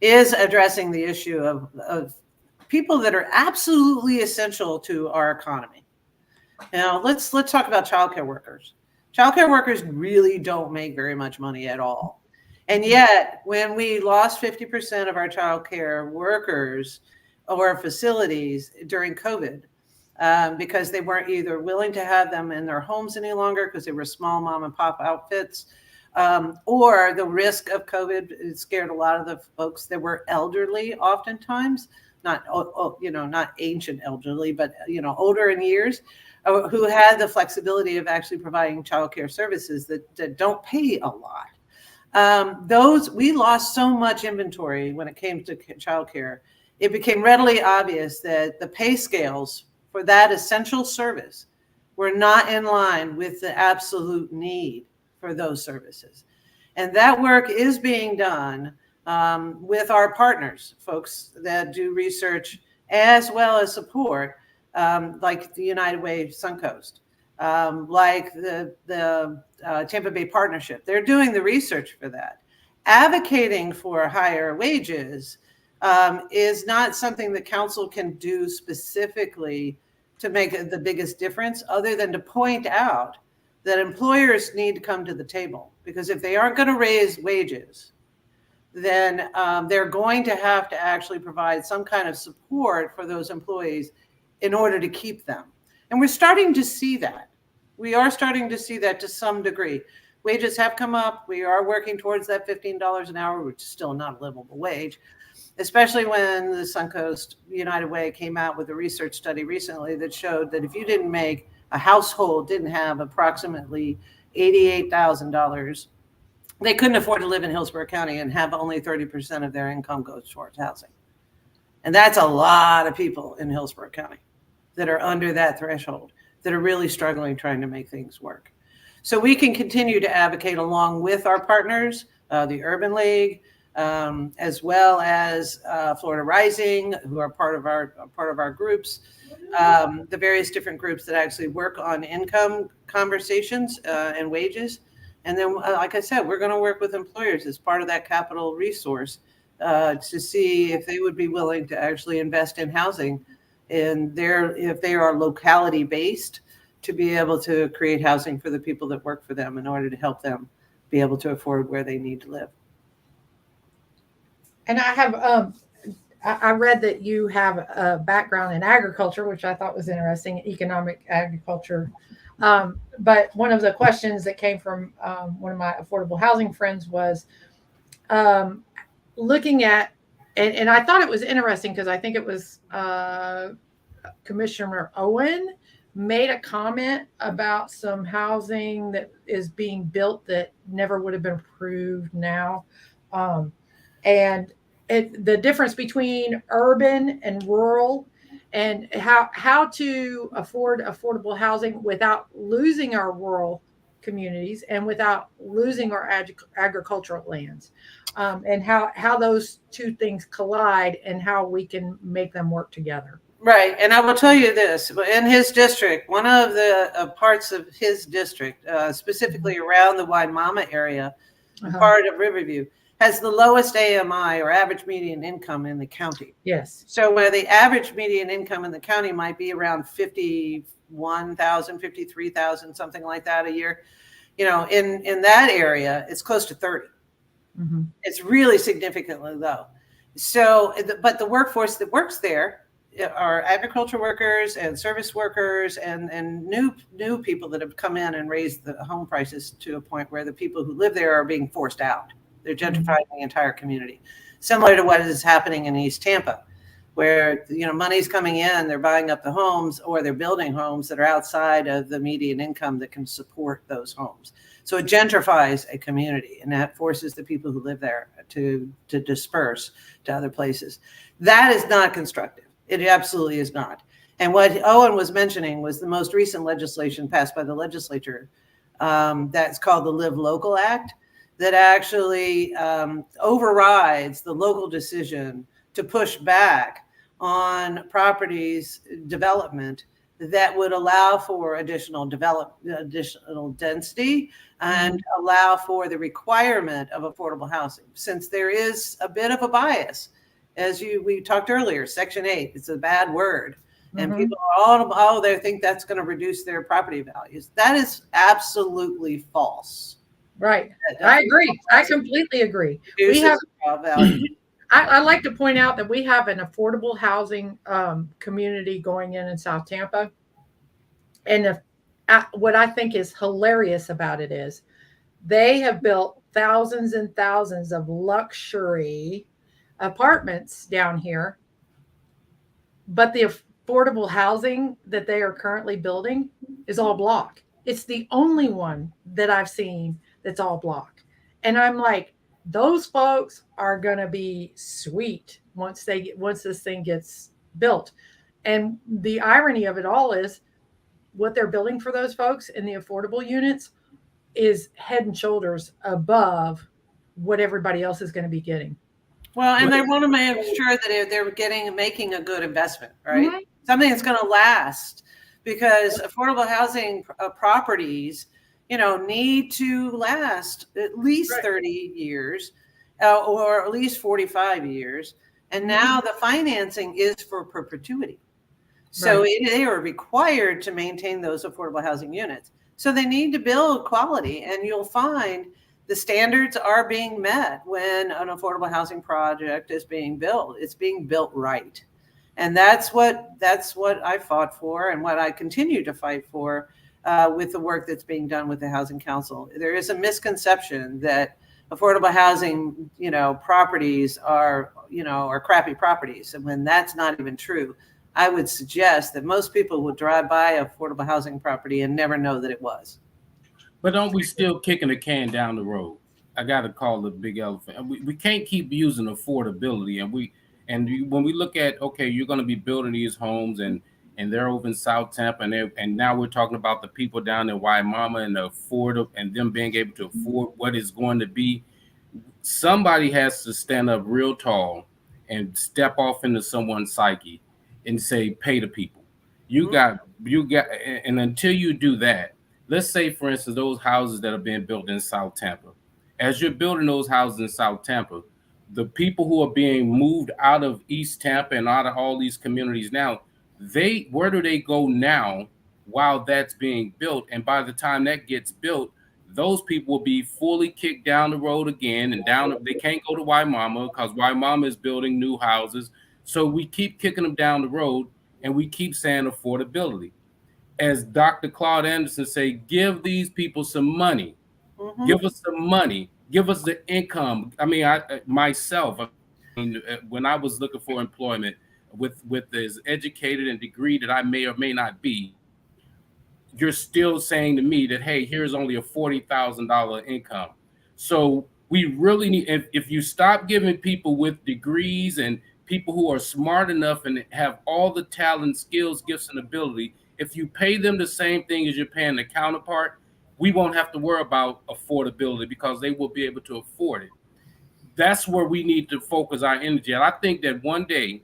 is addressing the issue of people that are absolutely essential to our economy. Now, let's talk about childcare workers. Childcare workers really don't make very much money at all. And yet, when we lost 50% of our childcare workers or facilities during COVID, because they weren't either willing to have them in their homes any longer because they were small mom and pop outfits, or the risk of COVID scared a lot of the folks that were elderly, oftentimes, not ancient elderly, but older in years, who had the flexibility of actually providing childcare services that don't pay a lot. We lost so much inventory when it came to childcare. It became readily obvious that the pay scales for that essential service were not in line with the absolute need for those services. And that work is being done with our partners, folks that do research as well as support, like the United Way Suncoast, like the Tampa Bay Partnership. They're doing the research for that. Advocating for higher wages is not something the council can do specifically to make the biggest difference, other than to point out that employers need to come to the table, because if they aren't going to raise wages, then they're going to have to actually provide some kind of support for those employees in order to keep them. And we're starting to see that. We are starting to see that to some degree. Wages have come up. We are working towards that $15 an hour, which is still not a livable wage, especially when the Suncoast United Way came out with a research study recently that showed that if you a household didn't have approximately $88,000, they couldn't afford to live in Hillsborough County and have only 30% of their income go towards housing. And that's a lot of people in Hillsborough County that are under that threshold, that are really struggling trying to make things work. So we can continue to advocate along with our partners, the Urban League, as well as Florida Rising, who are part of our groups, the various different groups that actually work on income conversations and wages. And then, like I said, we're going to work with employers as part of that capital resource to see if they would be willing to actually invest in housing, if they are locality based, to be able to create housing for the people that work for them in order to help them be able to afford where they need to live. And I have, I read that you have a background in agriculture, which I thought was interesting, economic agriculture. But one of the questions that came from one of my affordable housing friends was looking at, and I thought it was interesting because I think it was Commissioner Owen made a comment about some housing that is being built that never would have been approved now. And the difference between urban and rural, and how to afford affordable housing without losing our rural communities and without losing our agricultural lands, and how those two things collide and how we can make them work together. Right. And I will tell you this, in his district, one of the parts of his district, specifically around the Wimauma area, part of Riverview, has the lowest AMI, or average median income, in the county. Yes. So where the average median income in the county might be around $51,000, $53,000, something like that a year, in that area, it's close to 30. Mhm. It's really significantly low. So, but the workforce that works there are agriculture workers and service workers and new people that have come in and raised the home prices to a point where the people who live there are being forced out. They're gentrifying the entire community, similar to what is happening in East Tampa, where money's coming in, they're buying up the homes, or they're building homes that are outside of the median income that can support those homes. So it gentrifies a community, and that forces the people who live there to disperse to other places. That is not constructive. It absolutely is not. And what Owen was mentioning was the most recent legislation passed by the legislature that's called the Live Local Act, that actually overrides the local decision to push back on properties development that would allow for additional density and allow for the requirement of affordable housing. Since there is a bit of a bias, as we talked earlier, Section 8, it's a bad word. And people are they think that's going to reduce their property values. That is absolutely false. Right. I agree. I completely agree. We have value. I like to point out that we have an affordable housing community going in South Tampa. And what I think is hilarious about it is they have built thousands and thousands of luxury apartments down here. But the affordable housing that they are currently building is all block. It's the only one that I've seen that's all block. And I'm like, those folks are going to be sweet once this thing gets built. And the irony of it all is what they're building for those folks in the affordable units is head and shoulders above what everybody else is going to be getting. Well, and they want to make sure that they're making a good investment, right? Mm-hmm. Something that's going to last, because affordable housing properties, need to last at least 30 years or at least 45 years. And now the financing is for perpetuity. So they are required to maintain those affordable housing units. So they need to build quality, and you'll find the standards are being met when an affordable housing project is being built. It's being built right. And that's what I fought for, and what I continue to fight for with the work that's being done with the Housing Council. There is a misconception that affordable housing, properties are crappy properties. And when that's not even true, I would suggest that most people would drive by an affordable housing property and never know that it was. But don't we still kicking the can down the road? I got to call the big elephant. We can't keep using affordability. And when we look at, okay, you're going to be building these homes and they're over in South Tampa, and now we're talking about the people down in Waimama and them being able to afford what is going to be. Somebody has to stand up real tall and step off into someone's psyche and say, pay the people. You got, and until you do that, let's say, for instance, those houses that are being built in South Tampa. As you're building those houses in South Tampa, the people who are being moved out of East Tampa and out of all these communities now, where do they go now while that's being built? And by the time that gets built, those people will be fully kicked down the road again, and they can't go to Waimama because Waimama is building new houses. So we keep kicking them down the road, and we keep saying affordability. As Dr. Claude Anderson say, give these people some money. Mm-hmm. Give us some money. Give us the income. I mean, when I was looking for employment with as educated and degree that I may or may not be, you're still saying to me that, hey, here's only a $40,000 income. So we really need, if you stop giving people with degrees and people who are smart enough and have all the talent, skills, gifts, and ability, if you pay them the same thing as you're paying the counterpart, we won't have to worry about affordability because they will be able to afford it. That's where we need to focus our energy. And I think that one day,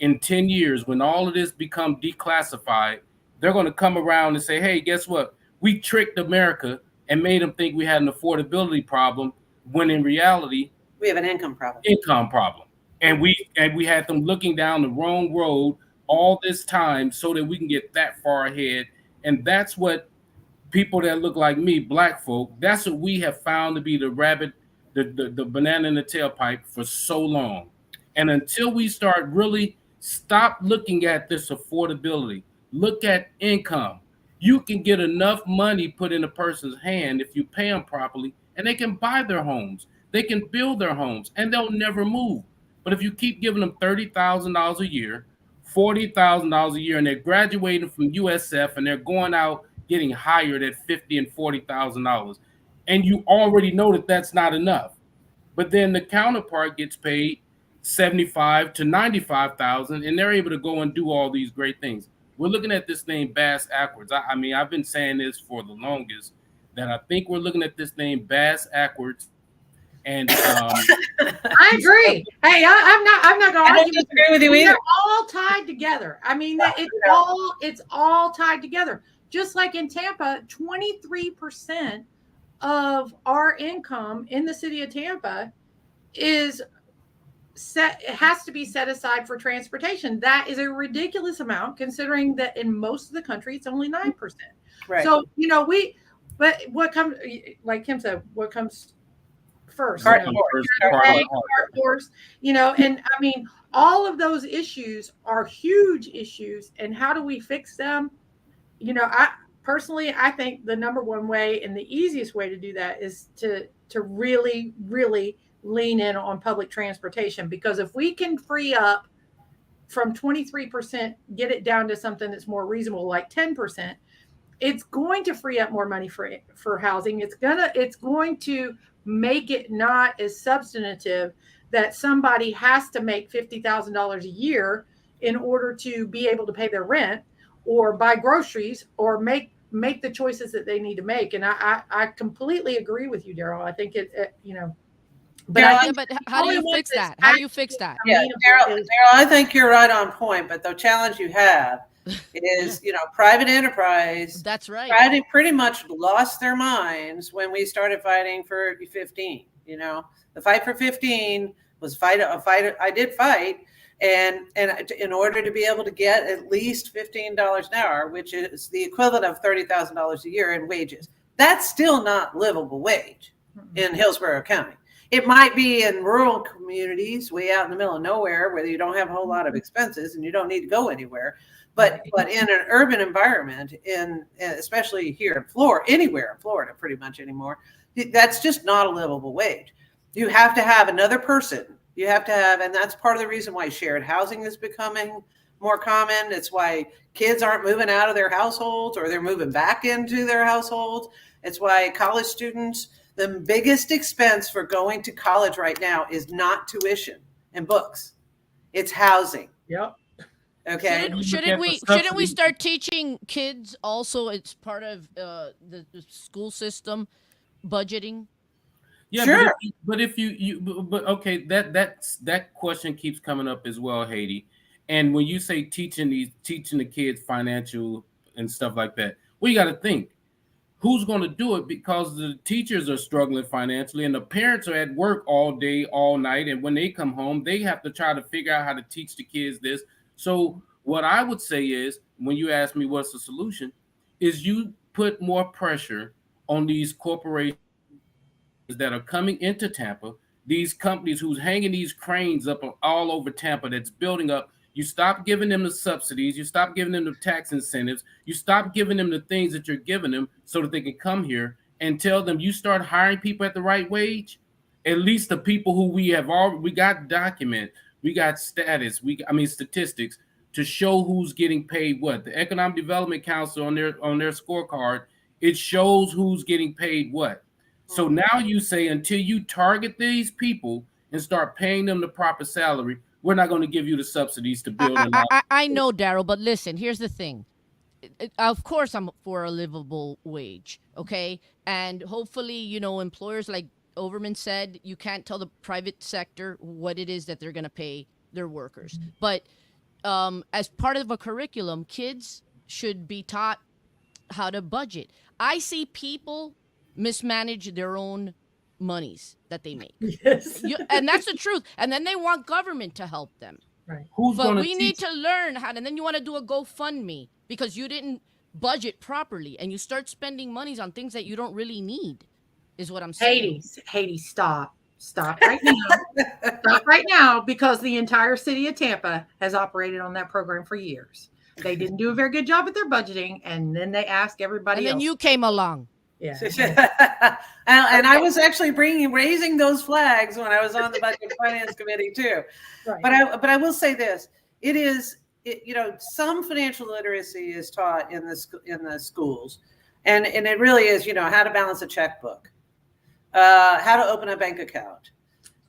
in 10 years, when all of this become declassified, they're going to come around and say, hey, guess what? We tricked America and made them think we had an affordability problem, when in reality, we have an income problem. And we had them looking down the wrong road all this time so that we can get that far ahead. And that's what people that look like me, black folk, that's what we have found to be the rabbit, the banana in the tailpipe for so long. And until we start really stop looking at this affordability, look at income. You can get enough money put in a person's hand if you pay them properly, and they can buy their homes. They can build their homes, and they'll never move. But if you keep giving them $30,000 a year, $40,000 a year, and they're graduating from USF and they're going out getting hired at $50,000 and $40,000, and you already know that that's not enough. But then the counterpart gets paid 75 to 95,000, and they're able to go and do all these great things. We're looking at this thing bass backwards. I mean, I've been saying this for the longest, that I think we're looking at this thing bass backwards. And I agree. Hey, I'm not going I to don't argue disagree with you They're either. all tied together. I mean, it's all tied together. Just like in Tampa, 23% of our income in the city of Tampa is set. It has to be set aside for transportation. That is a ridiculous amount, considering that in most of the country it's only 9%. Right. So but what comes, like Kim said, what comes first? Cart You know, horse. cart horse, and I mean, all of those issues are huge issues. And how do we fix them? I personally, I think the number one way and the easiest way to do that is to really, really lean in on public transportation, because if we can free up from 23%, get it down to something that's more reasonable, like 10%, it's going to free up more money for housing. It's going to make it not as substantive that somebody has to make $50,000 a year in order to be able to pay their rent or buy groceries or make the choices that they need to make. And I completely agree with you, Daryl. I think but Yeah, I Yeah, think but how do you fix that? How do you fix that? Yeah, Daryl, I think you're right on point, but the challenge you have is, private enterprise. That's right. Pretty much lost their minds when we started fighting for 15. The fight for 15 was a fight. I did fight, and in order to be able to get at least $15 an hour, which is the equivalent of $30,000 a year in wages, that's still not livable wage in Hillsborough County. It might be in rural communities way out in the middle of nowhere where you don't have a whole lot of expenses and you don't need to go anywhere. But in an urban environment, especially here in Florida, anywhere in Florida, pretty much anymore, that's just not a livable wage. You have to have another person. And that's part of the reason why shared housing is becoming more common. It's why kids aren't moving out of their households or they're moving back into their households. It's why college students, the biggest expense for going to college right now is not tuition and books. It's housing. Yep. Okay. Shouldn't we start teaching kids also? It's part of the school system budgeting. Yeah, sure. But okay, that question keeps coming up as well, Haiti. And when you say teaching the kids financial and stuff like that, well, you got to think, who's going to do it? Because the teachers are struggling financially and the parents are at work all day, all night. And when they come home, they have to try to figure out how to teach the kids this. So what I would say is, when you ask me what's the solution, is you put more pressure on these corporations that are coming into Tampa, these companies who's hanging these cranes up all over Tampa that's building up. You stop giving them the subsidies. You stop giving them the tax incentives. You stop giving them the things that you're giving them so that they can come here, and tell them you start hiring people at the right wage. At least the people who we got document, we got statistics to show who's getting paid what. The Economic Development Council on their scorecard, it shows who's getting paid what. So now you say, until you target these people and start paying them the proper salary, we're not going to give you the subsidies to build them out. I know, Daryl, but listen, here's the thing. Of course, I'm for a livable wage, okay? And hopefully, employers, like Overman said, you can't tell the private sector what it is that they're going to pay their workers. But as part of a curriculum, kids should be taught how to budget. I see people mismanage their own monies that they make. Yes. And that's the truth. And then they want government to help them. Right. But we need to learn how to, and then you want to do a GoFundMe because you didn't budget properly and you start spending monies on things that you don't really need, is what I'm saying. Haiti, stop right now. Stop right now, because the entire city of Tampa has operated on that program for years. They didn't do a very good job at their budgeting, and then they asked everybody And then else. you came along. Yeah. And I was actually raising those flags when I was on the Budget and Finance Committee too. Right. But I will say this: some financial literacy is taught in the schools, and it really is how to balance a checkbook, how to open a bank account.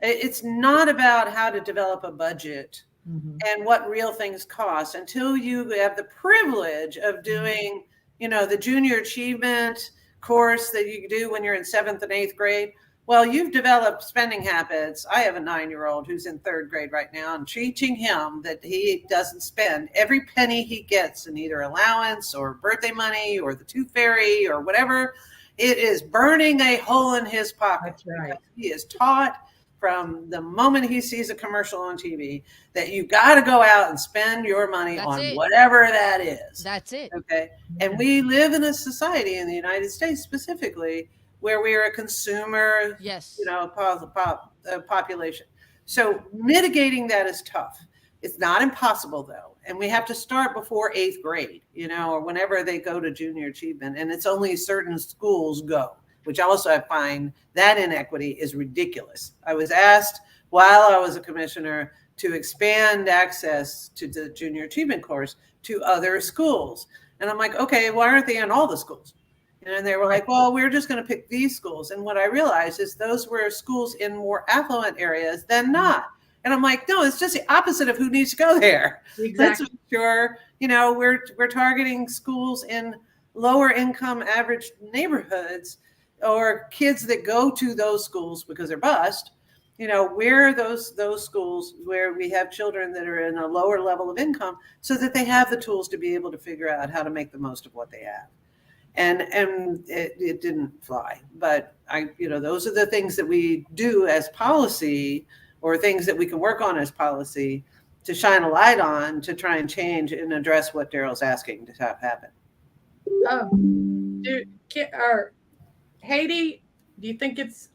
It's not about how to develop a budget and what real things cost until you have the privilege of doing, the junior achievement course that you do when you're in 7th and 8th grade. Well, you've developed spending habits. I have a 9-year-old who's in 3rd grade right now, and teaching him that he doesn't spend every penny he gets in either allowance or birthday money or the tooth fairy or whatever. It is burning a hole in his pocket. That's right. He is taught from the moment he sees a commercial on TV that you got to go out and spend your money on whatever that is. That's it. Okay. And we live in a society in the United States specifically where we are a consumer, population. So mitigating that is tough. It's not impossible though. And we have to start before 8th grade, or whenever they go to junior achievement. And it's only certain schools go, which also I find that inequity is ridiculous. I was asked while I was a commissioner to expand access to the junior achievement course to other schools. And I'm like, okay, why aren't they in all the schools? And they were like, well, we're just going to pick these schools. And what I realized is those were schools in more affluent areas than not. And I'm like, no, it's just the opposite of who needs to go there. Exactly. Let's make sure, we're targeting schools in lower income average neighborhoods or kids that go to those schools because they're bused. Where those schools where we have children that are in a lower level of income so that they have the tools to be able to figure out how to make the most of what they have. And it didn't fly. But those are the things that we do as policy, or things that we can work on as policy to shine a light on to try and change and address what Daryl's asking to have happen. Haiti, do you think it's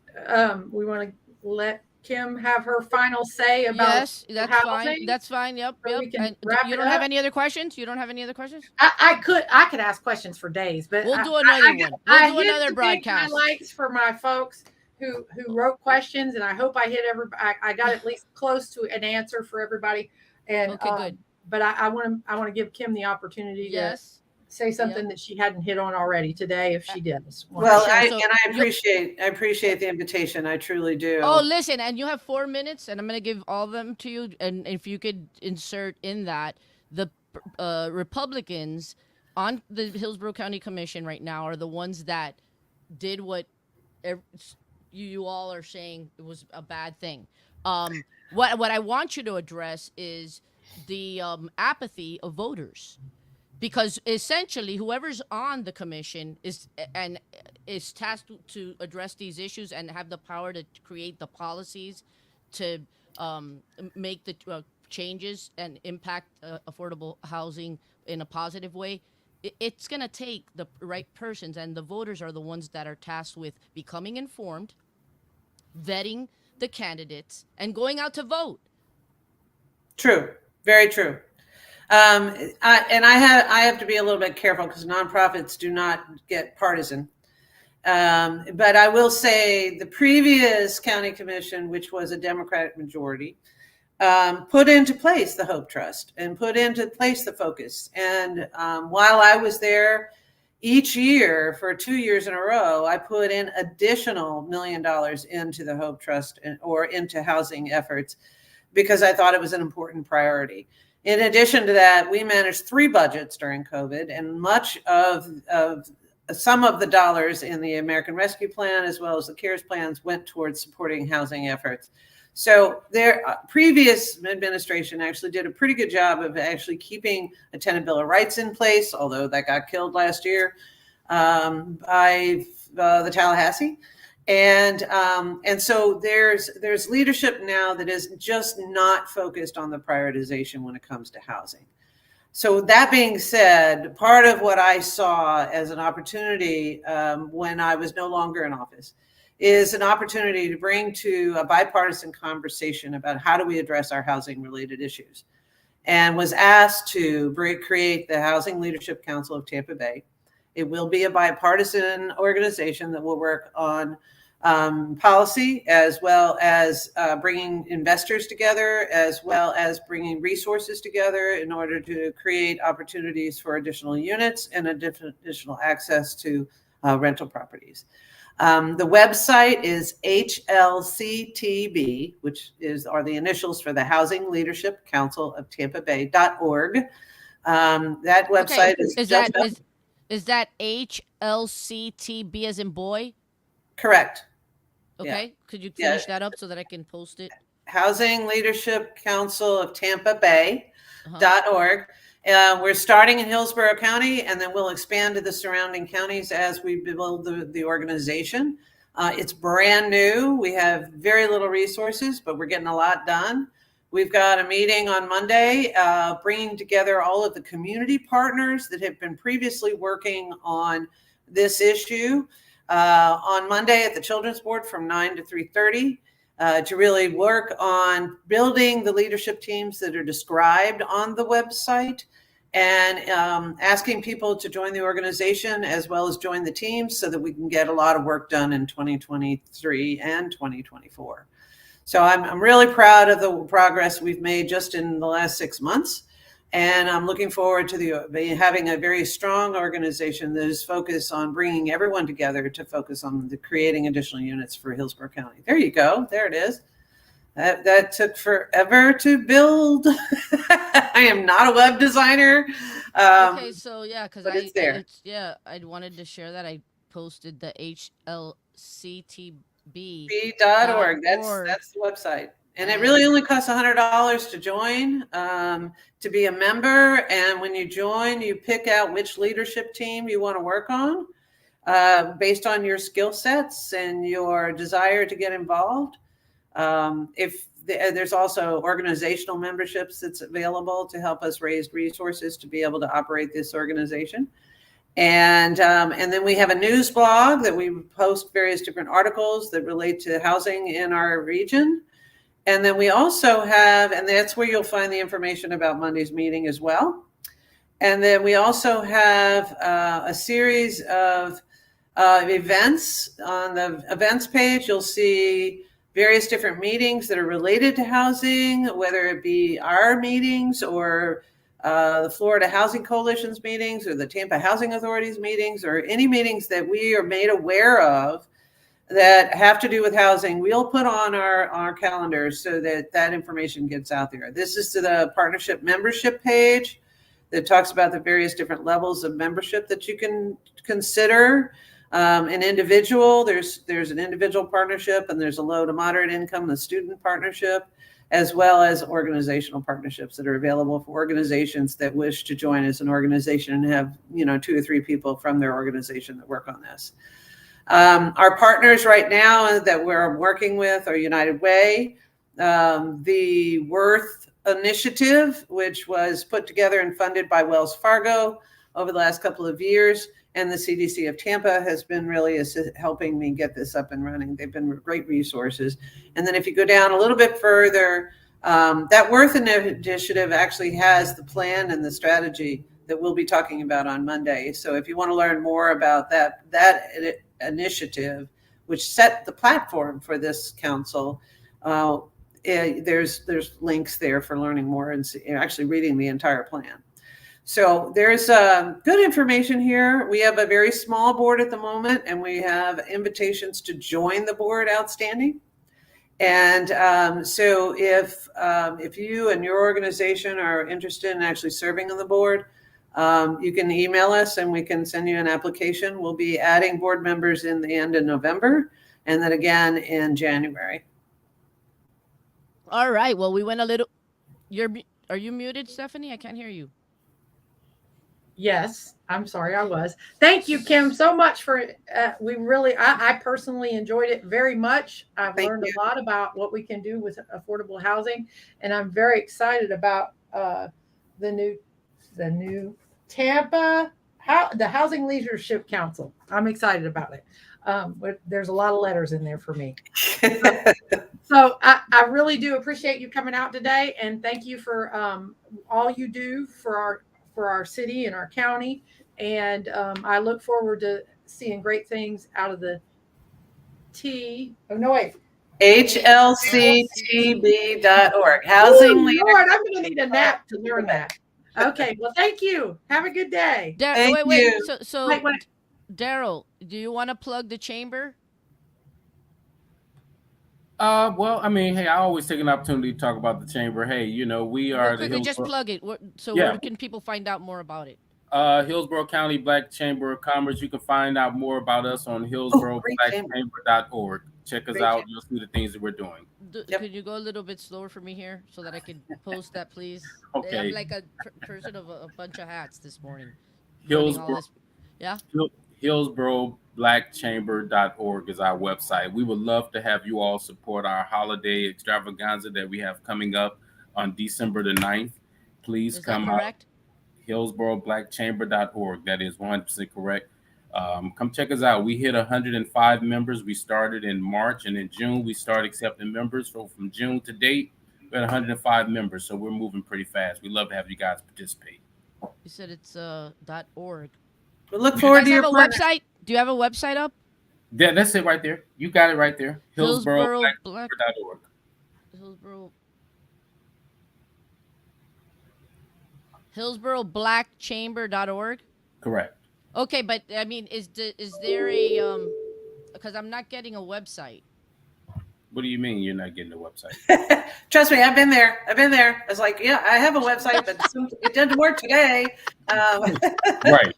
we want to let Kim have her final say about Yes, that's housing? fine. That's fine. Yep. So we can And wrap you it don't have up? any other questions? You don't have any other questions? I could ask questions for days, but We'll do another one. We'll do another broadcast. Highlights for my folks who wrote questions, and I hope I hit everybody. I got at least close to an answer for everybody. And Okay, good. But I want to give Kim the opportunity to say something that she hadn't hit on already today, if she does. Well, I appreciate the invitation. I truly do. Oh, listen, and you have 4 minutes, and I'm going to give all of them to you. And if you could insert in that, the Republicans on the Hillsborough County Commission right now are the ones that did what you all are saying it was a bad thing. What I want you to address is the apathy of voters. Because essentially, whoever's on the commission is tasked to address these issues and have the power to create the policies to make the changes and impact affordable housing in a positive way. It's going to take the right persons, and the voters are the ones that are tasked with becoming informed, vetting the candidates, and going out to vote. True. Very true. I have to be a little bit careful because nonprofits do not get partisan. But I will say the previous county commission, which was a Democratic majority, put into place the Hope Trust and put into place the focus. And while I was there, each year for 2 years in a row, I put in additional $1 million into the Hope Trust or into housing efforts because I thought it was an important priority. In addition to that, we managed 3 budgets during COVID, and much of some of the dollars in the American Rescue Plan as well as the CARES plans went towards supporting housing efforts. So their previous administration actually did a pretty good job of actually keeping a tenant bill of rights in place, although that got killed last year by the Tallahassee. And so there's leadership now that is just not focused on the prioritization when it comes to housing. So that being said, part of what I saw as an opportunity when I was no longer in office is an opportunity to bring to a bipartisan conversation about how do we address our housing related issues, and was asked to create the Housing Leadership Council of Tampa Bay. It will be a bipartisan organization that will work on policy, as well as bringing investors together, as well as bringing resources together in order to create opportunities for additional units and additional access to rental properties. The website is HLCTB, which are the initials for the Housing Leadership Council of Tampa Bay.org. That website is that HLCTB as in boy? Correct. Okay. Yeah. Could you finish that up so that I can post it? Housing Leadership Council of Tampa Bay.org. We're starting in Hillsborough County, and then we'll expand to the surrounding counties as we build the organization. It's brand new. We have very little resources, but we're getting a lot done. We've got a meeting on Monday, bringing together all of the community partners that have been previously working on this issue on Monday at the Children's Board from 9 to 3:30. To really work on building the leadership teams that are described on the website, and asking people to join the organization as well as join the teams so that we can get a lot of work done in 2023 and 2024. So I'm really proud of the progress we've made just in the last 6 months. And I'm looking forward to having a very strong organization that is focused on bringing everyone together to focus on creating additional units for Hillsborough County. There you go. There it is. That took forever to build. I am not a web designer. Okay, so yeah, because it's there. I wanted to share that. I posted the HLCTB.org. That's the website. And it really only costs $100 to join, to be a member. And when you join, you pick out which leadership team you want to work on based on your skill sets and your desire to get involved. There's also organizational memberships that's available to help us raise resources to be able to operate this organization. And then we have a news blog that we post various different articles that relate to housing in our region. And then we also have, and that's where you'll find the information about Monday's meeting as well. And then we also have a series of events. On the events page, you'll see various different meetings that are related to housing, whether it be our meetings or the Florida Housing Coalition's meetings or the Tampa Housing Authority's meetings, or any meetings that we are made aware of that have to do with housing. We'll put on our calendars so that information gets out there. This is to the partnership membership page that talks about the various different levels of membership that you can consider. An individual, there's an individual partnership, and there's a low to moderate income, the student partnership, as well as organizational partnerships that are available for organizations that wish to join as an organization and have 2 or 3 people from their organization that work on this. Our partners right now that we're working with are United Way, the Worth Initiative, which was put together and funded by Wells Fargo over the last couple of years, and the CDC of Tampa has been really helping me get this up and running. They've been great resources. And then if you go down a little bit further, that Worth Initiative actually has the plan and the strategy that we'll be talking about on Monday. So if you want to learn more about that initiative, which set the platform for this council, there's links there for learning more and actually reading the entire plan. So there's good information here. We have a very small board at the moment, and we have invitations to join the board outstanding. And so if you and your organization are interested in actually serving on the board, you can email us and we can send you an application. We'll be adding board members in the end of November, and then again in January. All right. Well, we went a little. Are you muted, Stephanie? I can't hear you. Yes, I'm sorry, I was. Thank you, Kim, so much for I personally enjoyed it very much. I've learned a lot about what we can do with affordable housing, and I'm very excited about the the new the Housing Leadership Council. I'm excited about it. But there's a lot of letters in there for me. So I really do appreciate you coming out today, and thank you for all you do for our city and our county. And I look forward to seeing great things out of the HLCTB.org. Housing Ooh, Leader. Lord, I'm going to need a nap to learn that. Okay, well, thank you. Have a good day. Thank wait. you. So Wait. Daryl, do you want to plug the chamber? Well, I mean, hey, I always take an opportunity to talk about the chamber. Hey, you know, we are Real quickly, just Hillsborough, plug it. So Yeah. where can people find out more about it? Hillsborough County Black Chamber of Commerce. You can find out more about us on Great chamber. hillsboroughblackchamber.org. Check us Great out. chamber. You'll see the things that we're doing. Yep. Could you go a little bit slower for me here so that I can post that, please? Okay. I'm like a person of a bunch of hats this morning. Hillsborough, Yeah. hillsboroughblackchamber.org is our website. We would love to have you all support our holiday extravaganza that we have coming up on December the 9th. Please Is come that out. correct? hillsboroughblackchamber.org. That is 100% correct. Come check us out. We hit 105 members. We started in March, and in June we started accepting members. So from June to date, we're at 105 members. So we're moving pretty fast. We love to have you guys participate. You said it's .org. We look Do you forward guys to your have a partner. website? Do you have a website up? Yeah, that's it right there. You got it right there. hillsboroughblackchamber.org. Hillsboroughblackchamber.org. Correct. Okay, but I mean, is there a because I'm not getting a website. What do you mean you're not getting the website? Trust me, I've been there. It's like, yeah, I have a website, but it didn't work today. Right.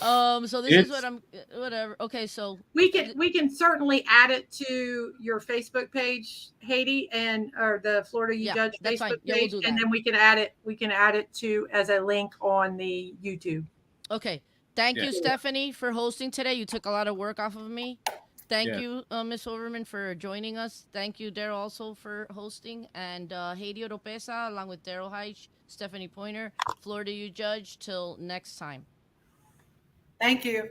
So this is what I'm whatever. Okay, so We can certainly add it to your Facebook page, Haiti, or the Florida You Judge that's fine. Facebook Yeah, we'll page, do and that. then we can add it. We can add it to as a link on the YouTube. Okay. Thank you, Yeah. Stephanie, for hosting today. You took a lot of work off of me. Thank Yeah. you, Ms. Overman, for joining us. Thank you, Daryl, also for hosting. And Haiti Oropesa, along with Daryl Heich, Stephanie Pointer, Florida You Judge. Till next time. Thank you.